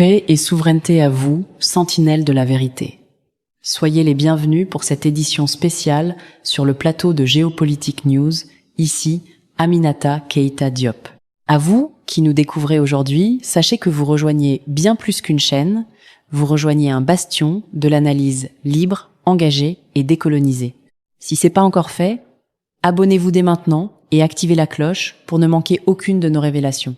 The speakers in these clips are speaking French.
Paix et souveraineté à vous, sentinelles de la vérité. Soyez les bienvenus pour cette édition spéciale sur le plateau de Géopolitique News, ici Aminata Keita Diop. À vous qui nous découvrez aujourd'hui, sachez que vous rejoignez bien plus qu'une chaîne, vous rejoignez un bastion de l'analyse libre, engagée et décolonisée. Si c'est pas encore fait, abonnez-vous dès maintenant et activez la cloche pour ne manquer aucune de nos révélations.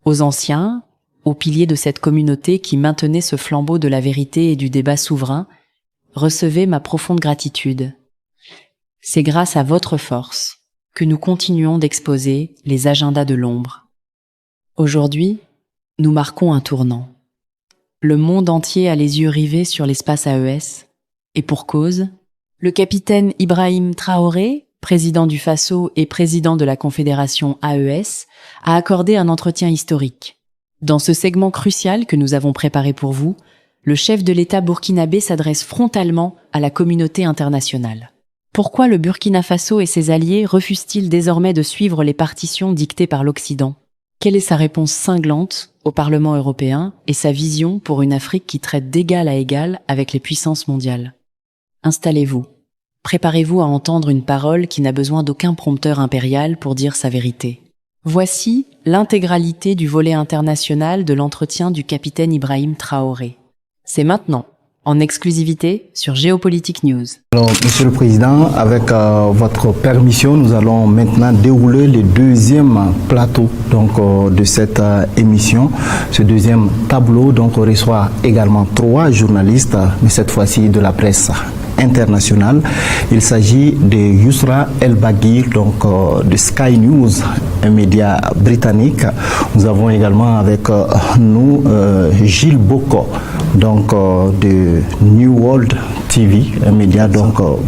Aux anciens, aux piliers de cette communauté qui maintenait ce flambeau de la vérité et du débat souverain, recevez ma profonde gratitude. C'est grâce à votre force que nous continuons d'exposer les agendas de l'ombre. Aujourd'hui, nous marquons un tournant. Le monde entier a les yeux rivés sur l'espace AES, et pour cause, le capitaine Ibrahim Traoré, président du Faso et président de la Confédération AES, a accordé un entretien historique. Dans ce segment crucial que nous avons préparé pour vous, le chef de l'État burkinabé s'adresse frontalement à la communauté internationale. Pourquoi le Burkina Faso et ses alliés refusent-ils désormais de suivre les partitions dictées par l'Occident ? Quelle est sa réponse cinglante au Parlement européen et sa vision pour une Afrique qui traite d'égal à égal avec les puissances mondiales ? Installez-vous. Préparez-vous à entendre une parole qui n'a besoin d'aucun prompteur impérial pour dire sa vérité. Voici l'intégralité du volet international de l'entretien du capitaine Ibrahim Traoré. C'est maintenant, en exclusivité sur Géopolitique News. Alors, Monsieur le Président, avec votre permission, nous allons maintenant dérouler le deuxième plateau de cette émission. Ce deuxième tableau reçoit également 3 journalistes, mais cette fois-ci de la presse internationale. Il s'agit de Yousra El-Bagir, de Sky News, un média britannique. Nous avons également avec nous Gilles Boko, de New World TV, un média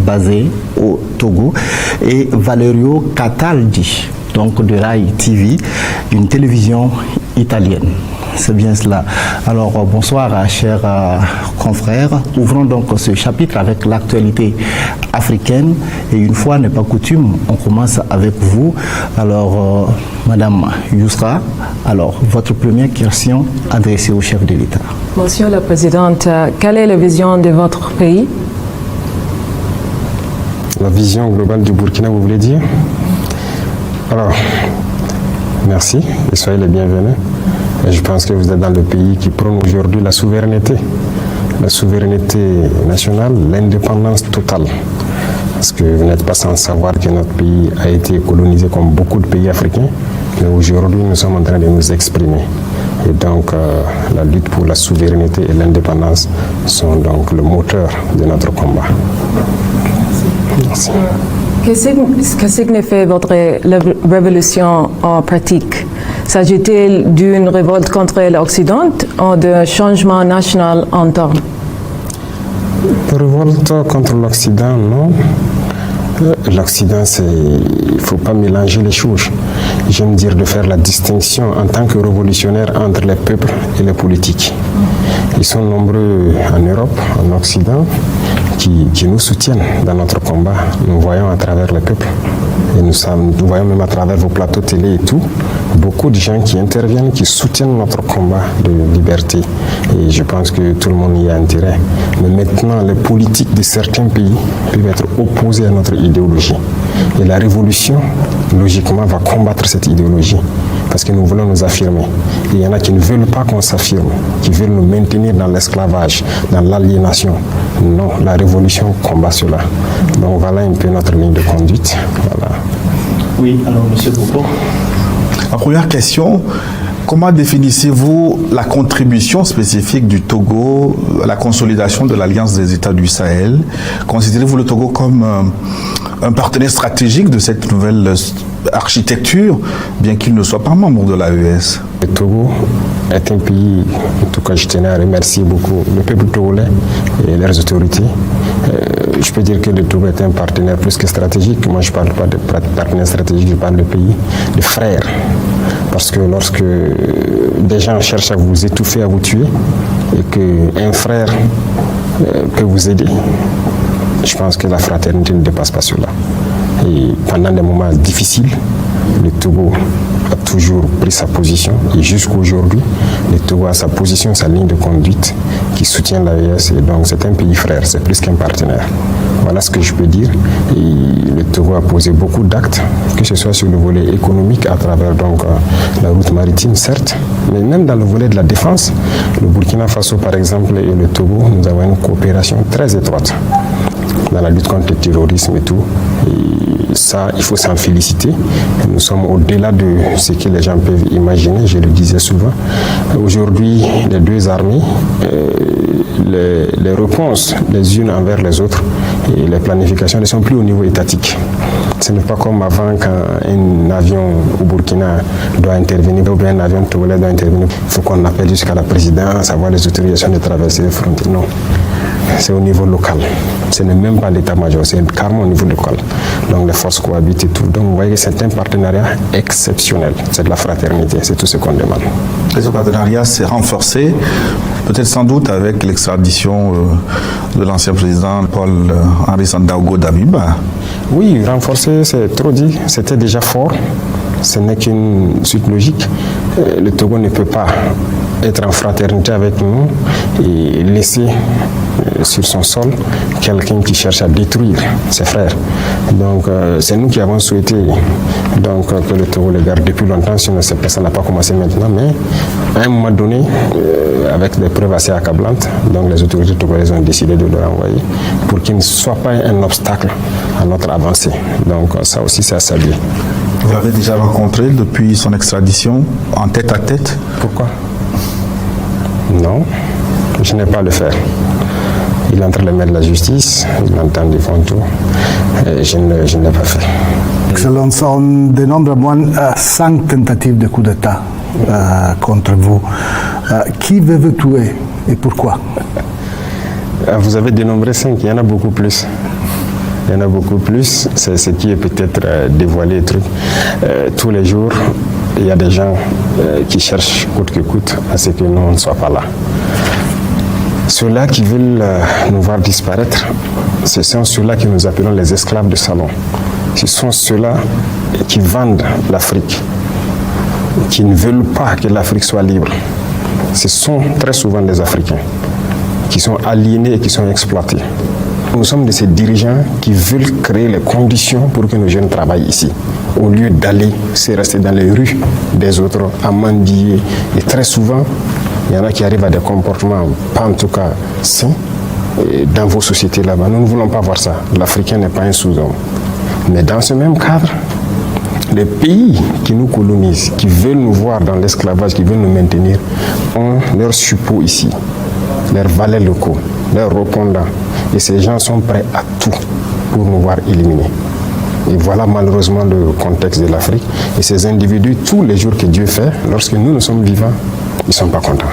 basé au Togo, et Valerio Cataldi, de Rai TV, une télévision italienne. C'est bien cela. Alors, bonsoir, chers confrères. Ouvrons donc ce chapitre avec l'actualité africaine. Et une fois n'est pas coutume, on commence avec vous. Alors, Madame Yousra, votre première question adressée au chef de l'État. Monsieur le Président, quelle est la vision de votre pays? La vision globale du Burkina, vous voulez dire? Alors, merci et soyez les bienvenus. Et je pense que vous êtes dans le pays qui prône aujourd'hui la souveraineté nationale, l'indépendance totale. Parce que vous n'êtes pas sans savoir que notre pays a été colonisé comme beaucoup de pays africains, mais aujourd'hui nous sommes en train de nous exprimer. Et donc la lutte pour la souveraineté et l'indépendance sont donc le moteur de notre combat. Merci. Que signifie votre révolution en pratique? S'agit-il d'une révolte contre l'Occident ou d'un changement national interne? Révolte contre l'Occident, non. L'Occident, il ne faut pas mélanger les choses. J'aime dire de faire la distinction en tant que révolutionnaire entre les peuples et les politiques. Ils sont nombreux en Europe, en Occident, qui nous soutiennent dans notre combat. Nous voyons à travers les peuples. Et nous voyons même à travers vos plateaux télé et tout, beaucoup de gens qui interviennent, qui soutiennent notre combat de liberté. Et je pense que tout le monde y a intérêt. Mais maintenant, les politiques de certains pays peuvent être opposés à notre idéologie. Et la révolution, logiquement, va combattre cette idéologie. Parce que nous voulons nous affirmer. Et il y en a qui ne veulent pas qu'on s'affirme, qui veulent nous maintenir dans l'esclavage, dans l'aliénation. Non, la révolution combat cela. Donc voilà un peu notre ligne de conduite. Voilà. Oui, alors Monsieur Boko. La première question, comment définissez-vous la contribution spécifique du Togo à la consolidation de l'Alliance des États du Sahel? Considérez-vous le Togo comme un partenaire stratégique de cette nouvelle architecture, bien qu'il ne soit pas membre de l'AES? Le Togo est un pays, en tout cas je tenais à remercier beaucoup le peuple togolais et leurs autorités. Je peux dire que le Togo est un partenaire plus que stratégique. Moi je ne parle pas de partenaire stratégique, je parle de pays, de frères. Parce que lorsque des gens cherchent à vous étouffer, à vous tuer, et qu'un frère peut vous aider, je pense que la fraternité ne dépasse pas cela. Et pendant des moments difficiles, le Togo a toujours pris sa position et jusqu'aujourd'hui, le Togo a sa position, sa ligne de conduite qui soutient l'AES et donc c'est un pays frère, c'est plus qu'un partenaire. Voilà ce que je peux dire. Et le Togo a posé beaucoup d'actes, que ce soit sur le volet économique à travers donc la route maritime, certes, mais même dans le volet de la défense, le Burkina Faso par exemple et le Togo, nous avons une coopération très étroite dans la lutte contre le terrorisme et tout. Et ça, il faut s'en féliciter. Nous sommes au-delà de ce que les gens peuvent imaginer, je le disais souvent. Aujourd'hui, les deux armées, les réponses les unes envers les autres et les planifications ne sont plus au niveau étatique. Ce n'est pas comme avant quand un avion au Burkina doit intervenir ou bien un avion togolais doit intervenir. Il faut qu'on appelle jusqu'à la présidence, avoir les autorisations de traverser les frontières. Non. C'est au niveau local. Ce n'est même pas l'état-major, c'est carrément au niveau local. Donc les forces cohabitent et tout. Donc vous voyez que c'est un partenariat exceptionnel. C'est de la fraternité, c'est tout ce qu'on demande. Et ce partenariat s'est renforcé, peut-être sans doute avec l'extradition de l'ancien président Paul-Henri Sandaogo Damiba. Oui, renforcé, c'est trop dit. C'était déjà fort. Ce n'est qu'une suite logique. Le Togo ne peut pas être en fraternité avec nous et laisser sur son sol quelqu'un qui cherche à détruire ses frères. Donc c'est nous qui avons souhaité donc, que le Togo le garde depuis longtemps, sinon ça n'a pas commencé maintenant, mais à un moment donné, avec des preuves assez accablantes, donc les autorités togolaises ont décidé de le renvoyer pour qu'il ne soit pas un obstacle à notre avancée. Donc ça aussi c'est à saluer. Vous l'avez déjà rencontré depuis son extradition en tête à tête? Pourquoi? Non, je n'ai pas à le faire. Il est entre les mains de la justice, il entend du fond tout. Je ne l'ai pas fait. Excellence, on dénombre moins 5 tentatives de coup d'État contre vous. Qui veut vous tuer et pourquoi? Vous avez dénombré 5, il y en a beaucoup plus. Il y en a beaucoup plus, c'est ce qui est peut-être dévoilé. Tous les jours, il y a des gens qui cherchent coûte que coûte à ce que nous ne soyons pas là. Ceux-là qui veulent nous voir disparaître, ce sont ceux-là que nous appelons les esclaves de salon. Ce sont ceux-là qui vendent l'Afrique, qui ne veulent pas que l'Afrique soit libre. Ce sont très souvent les Africains qui sont aliénés et qui sont exploités. Nous sommes de ces dirigeants qui veulent créer les conditions pour que nos jeunes travaillent ici, au lieu d'aller se rester dans les rues des autres à mendier. Et très souvent, il y en a qui arrivent à des comportements, pas en tout cas sains, dans vos sociétés là-bas. Nous ne voulons pas voir ça. L'Africain n'est pas un sous-homme. Mais dans ce même cadre, les pays qui nous colonisent, qui veulent nous voir dans l'esclavage, qui veulent nous maintenir, ont leurs suppôts ici, leurs valets locaux, leurs répondants. Et ces gens sont prêts à tout pour nous voir éliminés. Et voilà malheureusement le contexte de l'Afrique. Et ces individus, tous les jours que Dieu fait, lorsque nous sommes vivants, ils ne sont pas contents.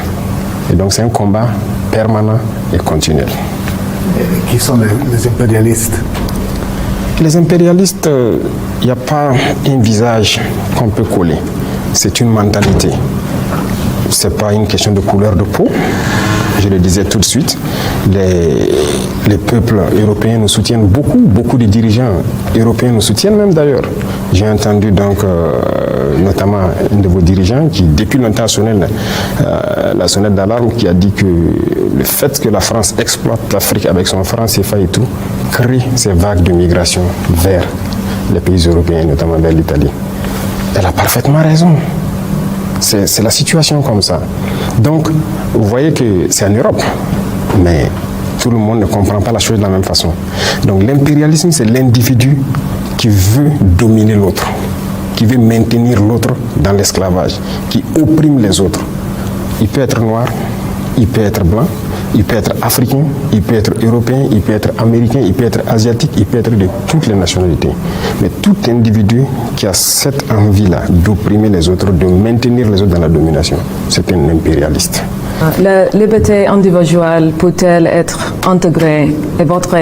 Et donc c'est un combat permanent et continuel. Et qui sont les impérialistes? Les impérialistes, il n'y a pas un visage qu'on peut coller. C'est une mentalité. Ce n'est pas une question de couleur de peau. Je le disais tout de suite, les peuples européens nous soutiennent beaucoup, beaucoup de dirigeants européens nous soutiennent même d'ailleurs. J'ai entendu donc notamment un de vos dirigeants qui depuis longtemps sonnait la sonnette d'alarme, qui a dit que le fait que la France exploite l'Afrique avec son franc CFA et tout, crée ces vagues de migration vers les pays européens, notamment vers l'Italie. Elle a parfaitement raison. C'est la situation comme ça. Donc, vous voyez que c'est en Europe, mais tout le monde ne comprend pas la chose de la même façon. Donc, l'impérialisme, c'est l'individu qui veut dominer l'autre, qui veut maintenir l'autre dans l'esclavage, qui opprime les autres. Il peut être noir, il peut être blanc, il peut être africain, il peut être européen, il peut être américain, il peut être asiatique, il peut être de toutes les nationalités. Mais tout individu qui a cette envie-là d'opprimer les autres, de maintenir les autres dans la domination, c'est un impérialiste. La liberté individuelle peut-elle être intégrée et votre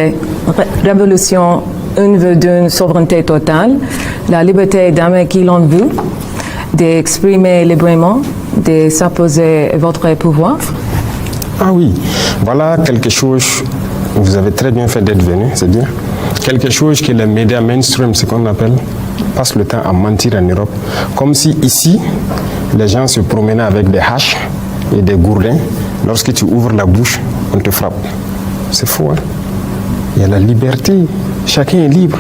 révolution veut d'une souveraineté totale, la liberté d'aimer qui l'on veut, d'exprimer librement, de s'opposer à votre pouvoir? Ah oui, voilà quelque chose, vous avez très bien fait d'être venu, c'est-à-dire quelque chose que les médias mainstream, ce qu'on appelle, passe le temps à mentir en Europe, comme si ici, les gens se promenaient avec des haches et des gourdins. Lorsque tu ouvres la bouche, on te frappe. C'est faux, hein? Il y a la liberté. Chacun est libre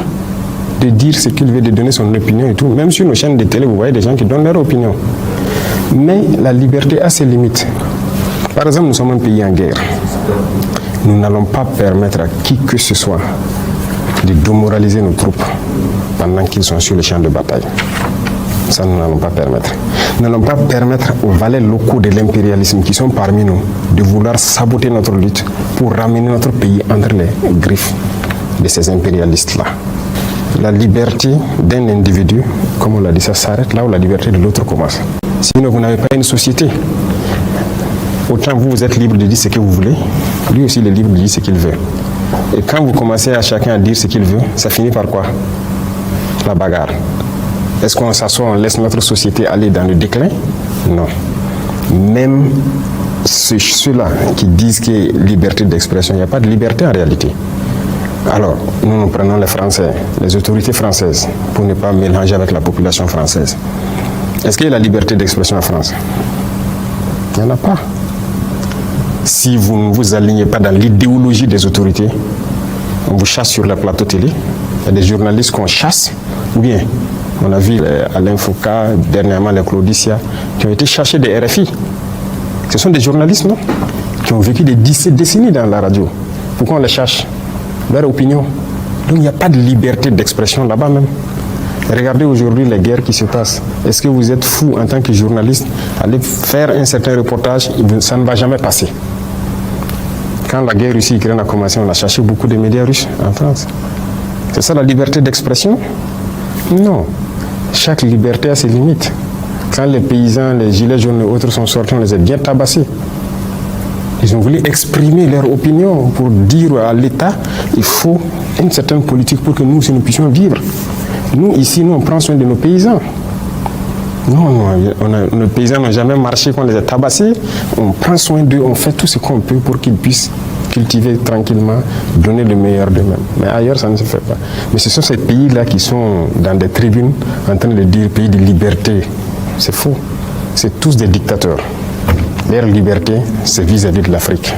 de dire ce qu'il veut, de donner son opinion et tout. Même sur nos chaînes de télé, vous voyez des gens qui donnent leur opinion. Mais la liberté a ses limites. Par exemple, nous sommes un pays en guerre. Nous n'allons pas permettre à qui que ce soit de démoraliser nos troupes pendant qu'ils sont sur le champ de bataille. Ça, nous n'allons pas permettre. Nous n'allons pas permettre aux valets locaux de l'impérialisme qui sont parmi nous de vouloir saboter notre lutte pour ramener notre pays entre les griffes de ces impérialistes-là. La liberté d'un individu, comme on l'a dit, ça s'arrête là où la liberté de l'autre commence. Sinon, vous n'avez pas une société. Autant vous êtes libre de dire ce que vous voulez, lui aussi il est libre de dire ce qu'il veut. Et quand vous commencez à chacun à dire ce qu'il veut, ça finit par quoi? La bagarre. Est-ce qu'on s'assoit, on laisse notre société aller dans le déclin? Non. Même ceux-là qui disent qu'il y a liberté d'expression, il n'y a pas de liberté en réalité. Alors, nous prenons les Français, les autorités françaises, pour ne pas mélanger avec la population française. Est-ce qu'il y a la liberté d'expression en France? Il n'y en a pas. Si vous ne vous alignez pas dans l'idéologie des autorités, on vous chasse sur le plateau télé. Il y a des journalistes qu'on chasse, ou bien on a vu Alain Foucault, dernièrement les Claudicia, qui ont été chassés des RFI. Ce sont des journalistes, non? Qui ont vécu des décennies dans la radio. Pourquoi on les chasse? Leur opinion. Donc il n'y a pas de liberté d'expression là-bas même. Regardez aujourd'hui les guerres qui se passent. Est-ce que vous êtes fou en tant que journaliste aller faire un certain reportage? Ça ne va jamais passer. Quand la guerre Russie-Ukraine a commencé, on a cherché beaucoup de médias russes en France. C'est ça la liberté d'expression? Non. Chaque liberté a ses limites. Quand les paysans, les gilets jaunes et autres sont sortis, on les a bien tabassés. Ils ont voulu exprimer leur opinion pour dire à l'État il faut une certaine politique pour que nous puissions vivre. Nous, ici, on prend soin de nos paysans. Non, nos paysans n'ont jamais marché quand on les a tabassés. On prend soin d'eux, on fait tout ce qu'on peut pour qu'ils puissent cultiver tranquillement, donner le meilleur d'eux-mêmes. Mais ailleurs, ça ne se fait pas. Mais ce sont ces pays-là qui sont dans des tribunes en train de dire pays de liberté. C'est faux. C'est tous des dictateurs. Leur liberté, c'est vis-à-vis de l'Afrique.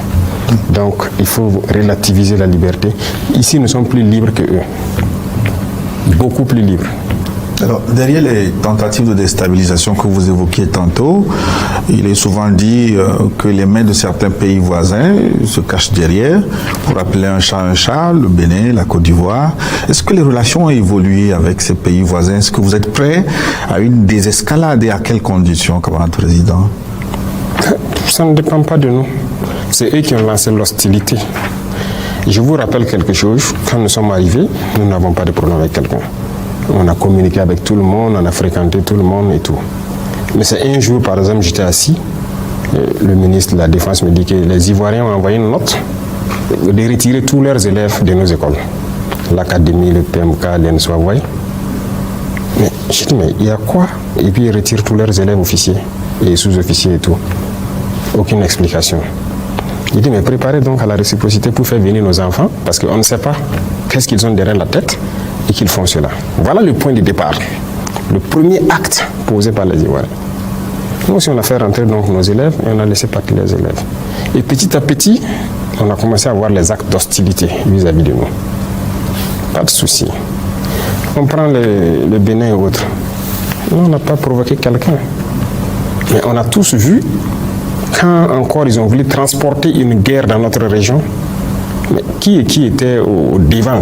Donc, il faut relativiser la liberté. Ici, nous sommes plus libres que eux. Beaucoup plus libres. Alors, derrière les tentatives de déstabilisation que vous évoquiez tantôt, il est souvent dit que les mains de certains pays voisins se cachent derrière pour appeler un chat, le Bénin, la Côte d'Ivoire. Est-ce que les relations ont évolué avec ces pays voisins? Est-ce que vous êtes prêts à une désescalade et à quelles conditions, camarade président? Ça ne dépend pas de nous. C'est eux qui ont lancé l'hostilité. Je vous rappelle quelque chose. Quand nous sommes arrivés, nous n'avons pas de problème avec quelqu'un. On a communiqué avec tout le monde, on a fréquenté tout le monde et tout. Mais c'est un jour, par exemple, j'étais assis. Le ministre de la Défense me dit que les Ivoiriens ont envoyé une note de retirer tous leurs élèves de nos écoles. L'académie, le PMK, l'ENSO, vous voyez. Mais je dis, mais il y a quoi? Et puis ils retirent tous leurs élèves officiers et sous-officiers et tout. Aucune explication. Il dit, mais préparez donc à la réciprocité pour faire venir nos enfants, parce qu'on ne sait pas qu'est-ce qu'ils ont derrière la tête et qu'ils font cela. Voilà le point de départ. Le premier acte posé par les Ivoiriens. Nous aussi, on a fait rentrer donc nos élèves et on a laissé partir les élèves. Et petit à petit, on a commencé à voir les actes d'hostilité vis-à-vis de nous. Pas de souci. On prend le Bénin et autres. Nous, on n'a pas provoqué quelqu'un. Mais on a tous vu, quand encore ils ont voulu transporter une guerre dans notre région, mais qui était au devant?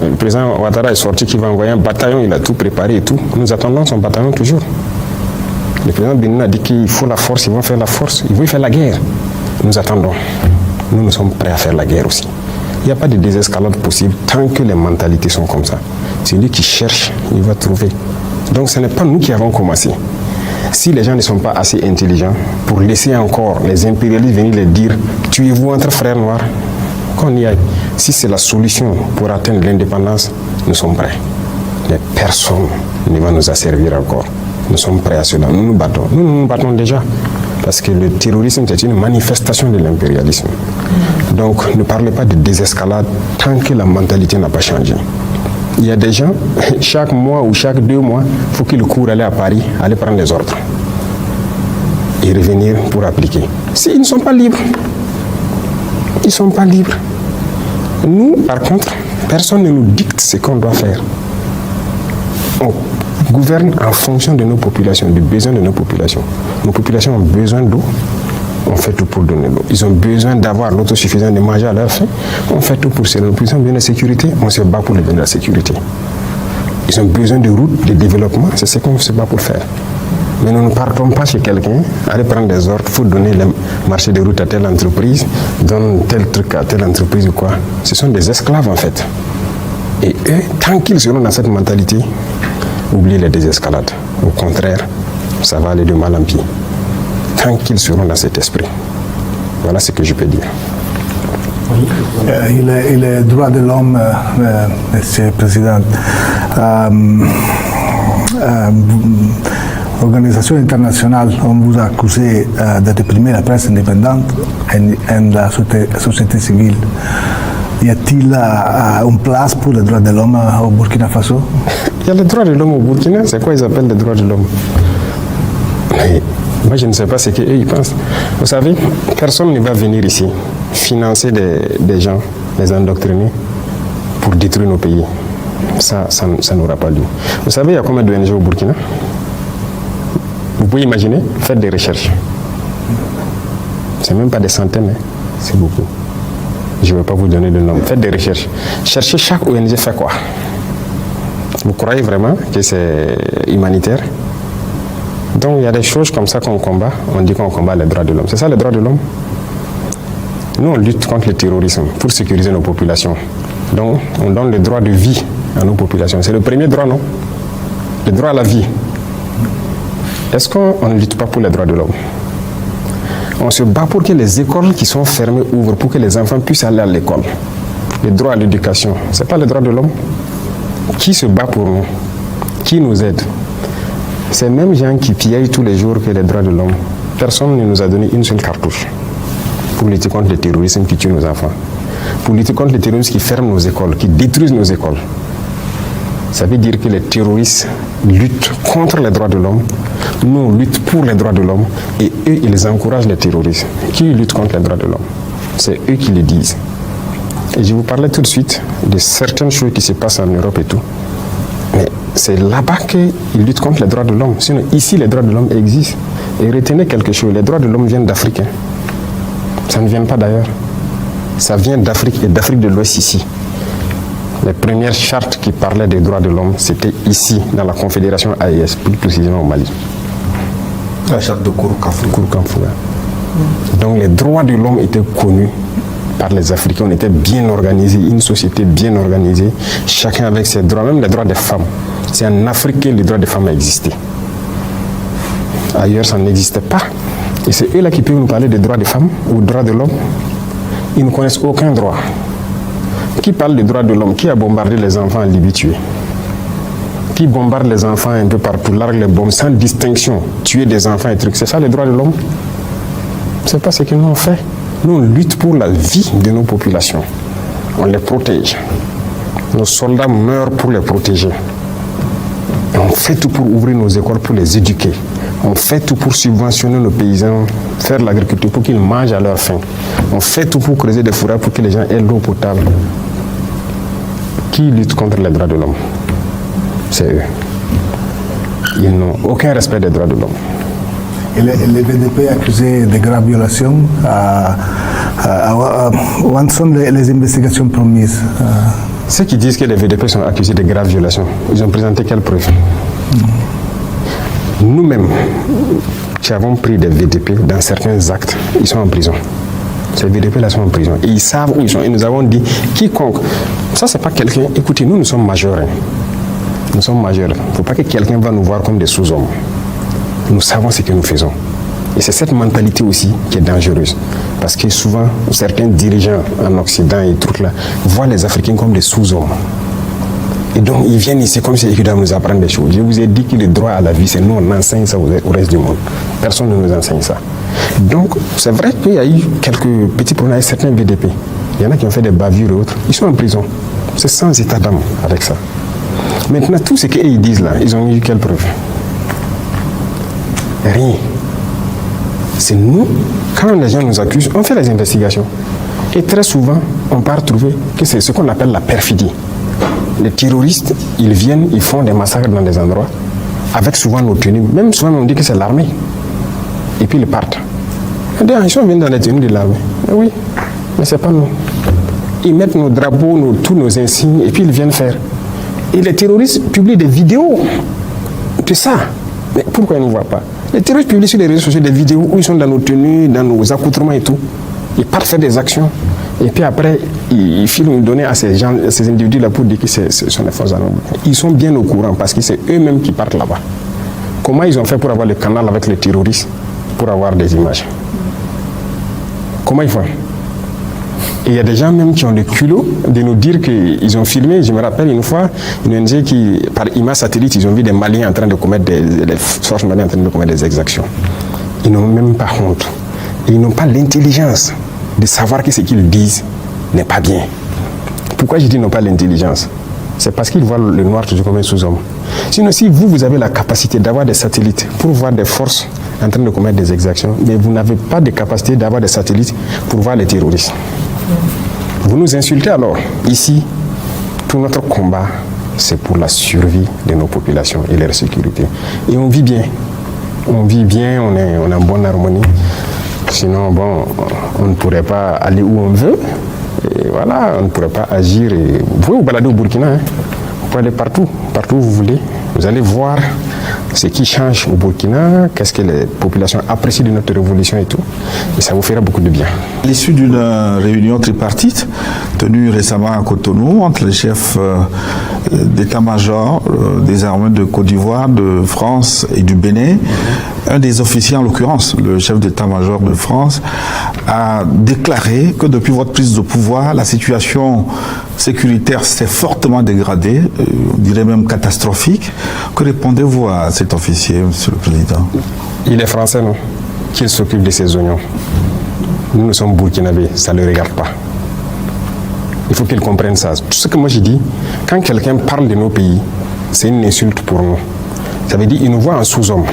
Le président Ouattara est sorti qu'il va envoyer un bataillon, il a tout préparé et tout. Nous attendons son bataillon toujours. Le président Bénin a dit qu'il faut la force, ils vont faire la force, ils vont faire la guerre. Nous attendons. Nous sommes prêts à faire la guerre aussi. Il n'y a pas de désescalade possible tant que les mentalités sont comme ça. Celui qui cherche, il va trouver. Donc ce n'est pas nous qui avons commencé. Si les gens ne sont pas assez intelligents pour laisser encore les impérialistes venir les dire « tuez-vous entre frères noirs », qu'on y aille. Si c'est la solution pour atteindre l'indépendance, nous sommes prêts. Mais personne ne va nous asservir encore. Nous sommes prêts à cela. Nous nous battons. Nous nous battons déjà. Parce que le terrorisme, c'est une manifestation de l'impérialisme. Donc, ne parlez pas de désescalade tant que la mentalité n'a pas changé. Il y a des gens, chaque mois ou chaque 2 mois, il faut qu'ils courent aller à Paris, aller prendre les ordres et revenir pour appliquer. Ils ne sont pas libres. Ils ne sont pas libres. Nous, par contre, personne ne nous dicte ce qu'on doit faire. On gouverne en fonction de nos populations, du besoin de nos populations. Nos populations ont besoin d'eau, on fait tout pour donner l'eau. Ils ont besoin d'avoir l'autosuffisance de manger à leur faim, on fait tout pour cela. Ils ont besoin de sécurité, on se bat pour les donner la sécurité. Ils ont besoin de routes, de développement, c'est ce qu'on se bat pour faire. Mais nous ne partons pas chez quelqu'un, aller prendre des ordres, il faut donner le marché de route à telle entreprise, donne tel truc à telle entreprise ou quoi. Ce sont des esclaves en fait. Et eux, tant qu'ils seront dans cette mentalité, oubliez les désescalades. Au contraire, ça va aller de mal en pis. Tant qu'ils seront dans cet esprit. Voilà ce que je peux dire. Et les droits de l'homme, Monsieur le Président, l'organisation internationale, on vous a accusé de réprimer la presse indépendante et la société civile. Y a-t-il une place pour les droits de l'homme au Burkina Faso? Il y a les droits de l'homme au Burkina, c'est quoi ils appellent les droits de l'homme? Mais moi je ne sais pas ce qu'eux ils pensent. Vous savez, personne ne va venir ici financer des gens, les endoctriner pour détruire nos pays. Ça n'aura pas lieu. Vous savez, il y a combien d'ONG au Burkina? Vous pouvez imaginer, faites des recherches. C'est même pas des centaines, hein. C'est beaucoup. Je ne vais pas vous donner de nom. Faites des recherches. Cherchez chaque ONG fait quoi. Vous croyez vraiment que c'est humanitaire? Donc il y a des choses comme ça qu'on combat. On dit qu'on combat les droits de l'homme. C'est ça les droits de l'homme? Nous on lutte contre le terrorisme pour sécuriser nos populations. Donc on donne le droit de vie à nos populations. C'est le premier droit, non? Le droit à la vie. Est-ce qu'on ne lutte pas pour les droits de l'homme? On se bat pour que les écoles qui sont fermées ouvrent, pour que les enfants puissent aller à l'école. Le droit à l'éducation, ce n'est pas le droit de l'homme. Qui se bat pour nous? Qui nous aide? Ces mêmes gens qui pillent tous les jours que les droits de l'homme. Personne ne nous a donné une seule cartouche pour lutter contre le terrorisme qui tue nos enfants. Pour lutter contre le terrorisme qui ferme nos écoles, qui détruisent nos écoles. Ça veut dire que les terroristes luttent contre les droits de l'homme. Nous, on lutte pour les droits de l'homme et eux, ils encouragent les terroristes. Qui lutte contre les droits de l'homme? C'est eux qui le disent. Et je vous parlais tout de suite de certaines choses qui se passent en Europe et tout. Mais c'est là-bas qu'ils luttent contre les droits de l'homme. Sinon, ici, les droits de l'homme existent. Et retenez quelque chose, les droits de l'homme viennent d'Afrique. Hein. Ça ne vient pas d'ailleurs. Ça vient d'Afrique et d'Afrique de l'Ouest ici. Les premières chartes qui parlaient des droits de l'homme, c'était ici, dans la Confédération AES, plus précisément au Mali. La charte de Kouroukanfouga. Donc les droits de l'homme étaient connus par les Africains. On était bien organisés, une société bien organisée, chacun avec ses droits, même les droits des femmes. C'est en Afrique que les droits des femmes existaient. Ailleurs, ça n'existait pas. Et c'est eux là qui peuvent nous parler des droits des femmes ou des droits de l'homme. Ils ne connaissent aucun droit. Qui parle des droits de l'homme? Qui a bombardé les enfants en Libye tués? Qui bombarde les enfants un peu partout, largue les bombes sans distinction, tuer des enfants et trucs? C'est ça les droits de l'homme? C'est pas ce que nous on fait. Nous on lutte pour la vie de nos populations. On les protège. Nos soldats meurent pour les protéger. Et on fait tout pour ouvrir nos écoles, pour les éduquer. On fait tout pour subventionner nos paysans, faire l'agriculture pour qu'ils mangent à leur faim. On fait tout pour creuser des fourrages pour que les gens aient l'eau potable. Qui lutte contre les droits de l'homme? C'est eux. Ils n'ont aucun respect des droits de l'homme. Et les VDP accusés de graves violations, où en sont les investigations promises? Ceux qui disent que les VDP sont accusés de graves violations, ils ont présenté quelles preuves? Nous-mêmes, qui avons pris des VDP dans certains actes, ils sont en prison. Ces VDP-là sont en prison. Et ils savent où ils sont. Et nous avons dit, quiconque, ça c'est pas quelqu'un, écoutez, nous sommes majeurs. Hein. Nous sommes majeurs. Il ne faut pas que quelqu'un va nous voir comme des sous-hommes. Nous savons ce que nous faisons. Et c'est cette mentalité aussi qui est dangereuse. Parce que souvent, certains dirigeants en Occident et trucs là, voient les Africains comme des sous-hommes. Et donc, ils viennent ici comme si ils doivent nous apprendre des choses. Je vous ai dit que le droit à la vie, c'est nous, on enseigne ça au reste du monde. Personne ne nous enseigne ça. Donc, c'est vrai qu'il y a eu quelques petits problèmes avec certains VDP. Il y en a qui ont fait des bavures et autres. Ils sont en prison. C'est sans état d'âme avec ça. Maintenant, tout ce qu'ils disent là, ils ont eu quelle preuve? Rien. C'est nous, quand les gens nous accusent, on fait les investigations. Et très souvent, on part trouver que c'est ce qu'on appelle la perfidie. Les terroristes, ils viennent, ils font des massacres dans des endroits, avec souvent nos tenues. Même souvent, on dit que c'est l'armée. Et puis ils partent. Ils sont venus dans les tenues de l'armée. Oui, mais c'est pas nous. Ils mettent nos drapeaux, tous nos insignes, et puis ils viennent faire. Et les terroristes publient des vidéos de ça. Mais pourquoi ils ne voient pas? Les terroristes publient sur les réseaux sociaux des vidéos où ils sont dans nos tenues, dans nos accoutrements et tout. Ils partent faire des actions. Et puis après, ils filment une donnée à ces gens, à ces individus-là pour dire que ce sont les forces armées. Ils sont bien au courant parce que c'est eux-mêmes qui partent là-bas. Comment ils ont fait pour avoir le canal avec les terroristes, pour avoir des images? Comment ils font? Et il y a des gens même qui ont le culot de nous dire qu'ils ont filmé. Je me rappelle une fois, une ONG qui, par image satellite, ils ont vu des Maliens en train de commettre les forces maliennes en train de commettre des exactions. Ils n'ont même pas honte. Et ils n'ont pas l'intelligence de savoir que ce qu'ils disent n'est pas bien. Pourquoi je dis n'ont pas l'intelligence? C'est parce qu'ils voient le noir toujours comme un sous-homme. Sinon, si vous avez la capacité d'avoir des satellites pour voir des forces en train de commettre des exactions, mais vous n'avez pas de capacité d'avoir des satellites pour voir les terroristes. Vous nous insultez alors. Ici, tout notre combat, c'est pour la survie de nos populations et leur sécurité. Et on vit bien. On vit bien, on est en bonne harmonie. Sinon, bon, on ne pourrait pas aller où on veut. Et voilà, on ne pourrait pas agir. Et vous pouvez vous balader au Burkina. Hein. Vous pouvez aller partout où vous voulez. Vous allez voir ce qui change au Burkina, qu'est-ce que les populations apprécient de notre révolution et tout. Et ça vous fera beaucoup de bien. À l'issue d'une réunion tripartite tenue récemment à Cotonou entre les chefs d'état-major des armées de Côte d'Ivoire, de France et du Bénin, un des officiers, en l'occurrence le chef d'état-major de France, a déclaré que depuis votre prise de pouvoir, la situation sécuritaire s'est fortement dégradée, on dirait même catastrophique. Que répondez-vous à cet officier, Monsieur le Président? Il est français, non? Qu'il s'occupe de ses oignons. Nous sommes burkinabés, ça ne le regarde pas. Il faut qu'il comprenne ça. Tout ce que moi j'ai dit, quand quelqu'un parle de nos pays, c'est une insulte pour nous. Ça veut dire qu'il nous voit en sous-homme.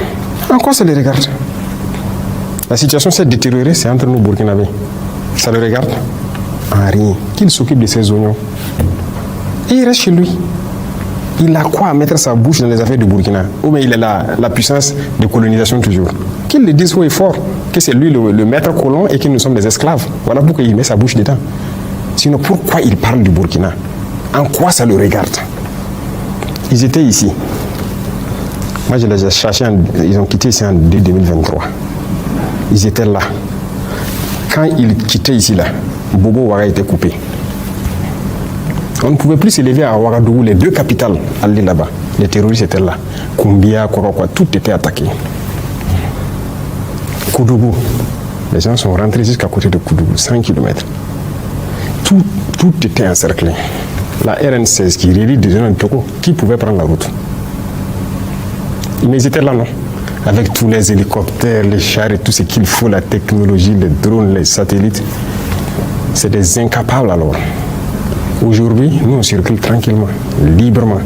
En quoi ça le regarde? La situation s'est détériorée, c'est entre nous burkinabés. Ça le regarde? En rien. Qu'il s'occupe de ses oignons. Et il reste chez lui. Il a quoi à mettre sa bouche dans les affaires du Burkina? Ou bien il a la puissance de colonisation toujours. Qu'il le dise haut et fort, que c'est lui le maître colon et que nous sommes des esclaves. Voilà pourquoi il met sa bouche dedans. Sinon, pourquoi il parle du Burkina? En quoi ça le regarde? Ils étaient ici. Moi, je les ai cherchés, ils ont quitté ici en 2023. Ils étaient là. Quand ils quittaient ici, là, Bobo Ouaga était coupé. On ne pouvait plus s'élever à Ouagadougou, les deux capitales, aller là-bas. Les terroristes étaient là. Koumbia, Korokwa, tout était attaqué. Koudougou, les gens sont rentrés jusqu'à côté de Koudougou, 100 km. Tout était encerclé. La RN16 qui relie des zones de Togo, qui pouvait prendre la route? Mais ils étaient là, non? Avec tous les hélicoptères, les chars et tout ce qu'il faut, la technologie, les drones, les satellites. C'est des incapables alors. Aujourd'hui, nous on circule tranquillement, librement.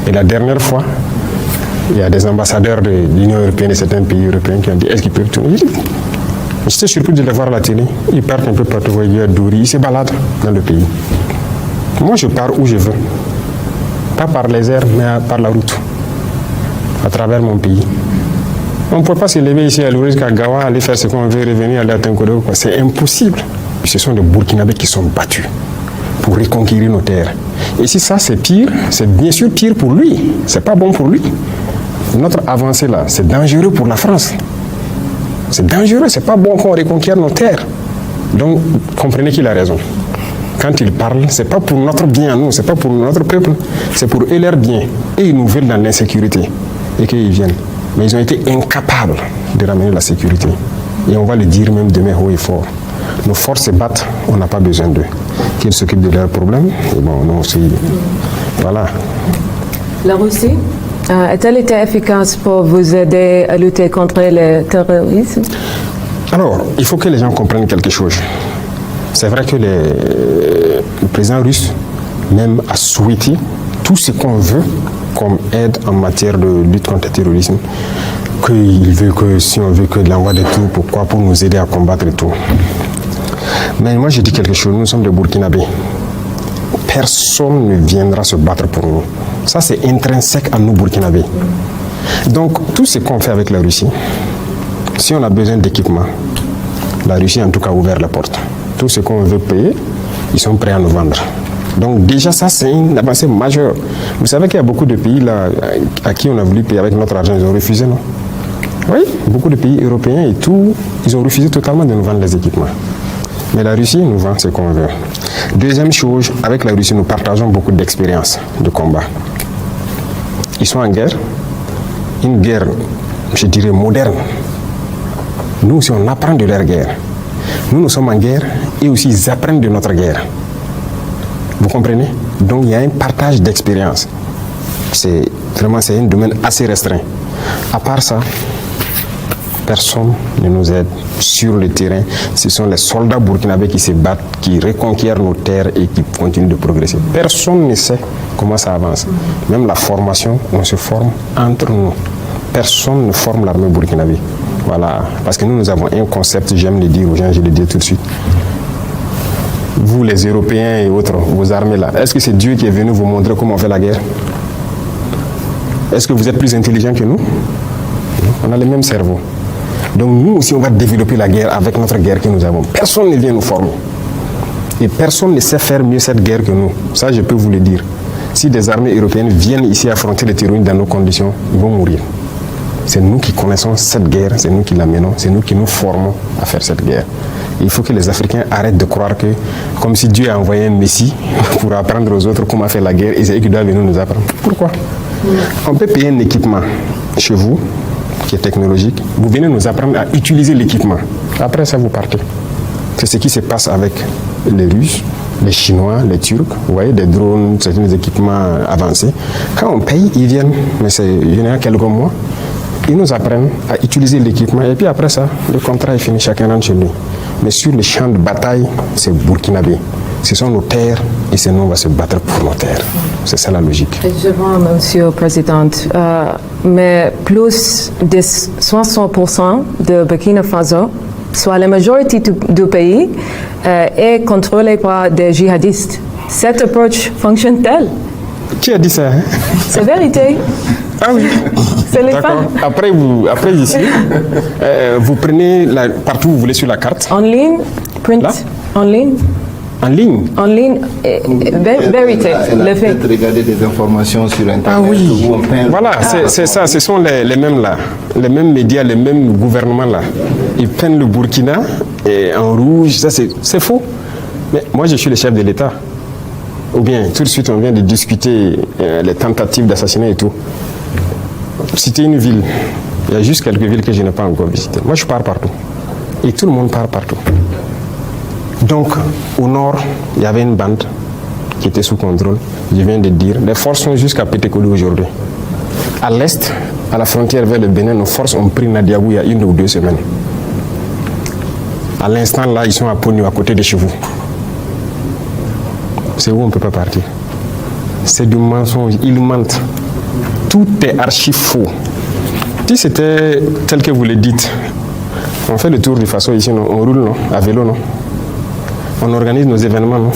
Et la dernière fois, il y a des ambassadeurs de l'Union européenne et certains pays européens qui ont dit est-ce qu'ils peuvent tourner? J'étais surpris de les voir à la télé. Ils partent un peu partout, à Douri, ils se baladent dans le pays. Moi je pars où je veux. Pas par les airs, mais par la route. À travers mon pays. On ne peut pas se lever ici à Louris, qu'à Gawa, aller faire ce qu'on veut, revenir, aller à Tinkodo. C'est impossible. Ce sont des Burkinabés qui sont battus pour reconquérir nos terres. Et si ça c'est pire, c'est bien sûr pire pour lui. C'est pas bon pour lui. Notre avancée là, c'est dangereux pour la France. C'est dangereux, c'est pas bon qu'on reconquiert nos terres. Donc, comprenez qu'il a raison. Quand il parle, c'est pas pour notre bien à nous, c'est pas pour notre peuple, c'est pour eux leur bien. Et ils nous veulent dans l'insécurité. Et qu'ils viennent. Mais ils ont été incapables de ramener la sécurité. Et on va le dire même demain haut et fort. Nos forces se battent, on n'a pas besoin d'eux. Qu'ils s'occupent de leurs problèmes. Et bon, nous aussi, voilà. La Russie a-t-elle été efficace pour vous aider à lutter contre le terrorisme? Alors, il faut que les gens comprennent quelque chose. C'est vrai que le président russe même à souhaiter tout ce qu'on veut comme aide en matière de lutte contre le terrorisme, qu'il veut que, si on veut que de l'envoi de tout, pourquoi? Pour nous aider à combattre et tout. Mais moi je dis quelque chose, nous sommes des Burkinabés. Personne ne viendra se battre pour nous. Ça c'est intrinsèque à nous Burkinabés. Donc tout ce qu'on fait avec la Russie, si on a besoin d'équipement, la Russie en tout cas a ouvert la porte. Tout ce qu'on veut payer, ils sont prêts à nous vendre. Donc déjà ça c'est une avancée majeure. Vous savez qu'il y a beaucoup de pays là à qui on a voulu payer avec notre argent, ils ont refusé, non? Oui, beaucoup de pays européens et tout, ils ont refusé totalement de nous vendre les équipements. Mais la Russie nous vend ce qu'on veut. Deuxième chose, avec la Russie nous partageons beaucoup d'expérience de combat. Ils sont en guerre, une guerre, je dirais moderne. Nous aussi on apprend de leur guerre. Nous sommes en guerre et aussi ils apprennent de notre guerre. Vous comprenez? Donc il y a un partage d'expérience. C'est un domaine assez restreint. À part ça, personne ne nous aide sur le terrain. Ce sont les soldats burkinabés qui se battent, qui reconquièrent nos terres et qui continuent de progresser. Personne ne sait comment ça avance. Même la formation, on se forme entre nous. Personne ne forme l'armée burkinabé. Voilà, parce que nous avons un concept, j'aime le dire aux gens, je le dis tout de suite. Vous les Européens et autres, vos armées là, est-ce que c'est Dieu qui est venu vous montrer comment on fait la guerre? Est-ce que vous êtes plus intelligents que nous? On a le même cerveau. Donc nous aussi on va développer la guerre avec notre guerre que nous avons. Personne ne vient nous former. Et personne ne sait faire mieux cette guerre que nous. Ça je peux vous le dire. Si des armées européennes viennent ici affronter les terroristes dans nos conditions, ils vont mourir. C'est nous qui connaissons cette guerre, c'est nous qui la menons, c'est nous qui nous formons à faire cette guerre. Il faut que les Africains arrêtent de croire que, comme si Dieu a envoyé un Messie pour apprendre aux autres comment faire la guerre, et c'est eux qui doivent venir nous apprendre. Pourquoi? On peut payer un équipement chez vous, qui est technologique, vous venez nous apprendre à utiliser l'équipement. Après ça, vous partez. C'est ce qui se passe avec les Russes, les Chinois, les Turcs, vous voyez, des drones, certains équipements avancés. Quand on paye, ils viennent, mais c'est généralement quelques mois. Ils nous apprennent à utiliser l'équipement et puis après ça, le contrat est fini, chacun rentre chez lui. Mais sur le champ de bataille, c'est burkinabé. Ce sont nos terres et c'est nous, on va se battre pour nos terres. C'est ça la logique. Je vois, Monsieur le Président, mais plus de 60% de Burkina Faso, soit la majorité du pays, est contrôlée par des djihadistes. Cette approche fonctionne-t-elle? Qui a dit ça? C'est vérité. Ah oui. C'est les femmes. Après ici, vous prenez partout où vous voulez sur la carte. En ligne, print, là? en ligne. En ligne? En ligne, vérité. Elle a Le fait. peut-être regardé des informations sur Internet. Ah oui. Où on peint. Voilà, c'est ça. Ce sont les mêmes là. Les mêmes médias, les mêmes gouvernements là. Ils peignent le Burkina et en rouge. Ça, c'est faux. Mais moi, je suis le chef de l'État. Ou bien, tout de suite, on vient de discuter les tentatives d'assassinat et tout. Citer une ville. Il y a juste quelques villes que je n'ai pas encore visitées. Moi, je pars partout. Et tout le monde part partout. Donc, au nord, il y avait une bande qui était sous contrôle. Je viens de dire, les forces sont jusqu'à Pétékoli aujourd'hui. À l'est, à la frontière vers le Bénin, nos forces ont pris Nadiabou il y a 1 ou 2 semaines. À l'instant, là, ils sont à Pognou, à côté de chez vous. C'est où on ne peut pas partir. C'est du mensonge, ils mentent. Tout est archi faux. Si c'était tel que vous le dites, on fait le tour du Faso ici, non? On roule, non? À vélo, non? On organise nos événements, non?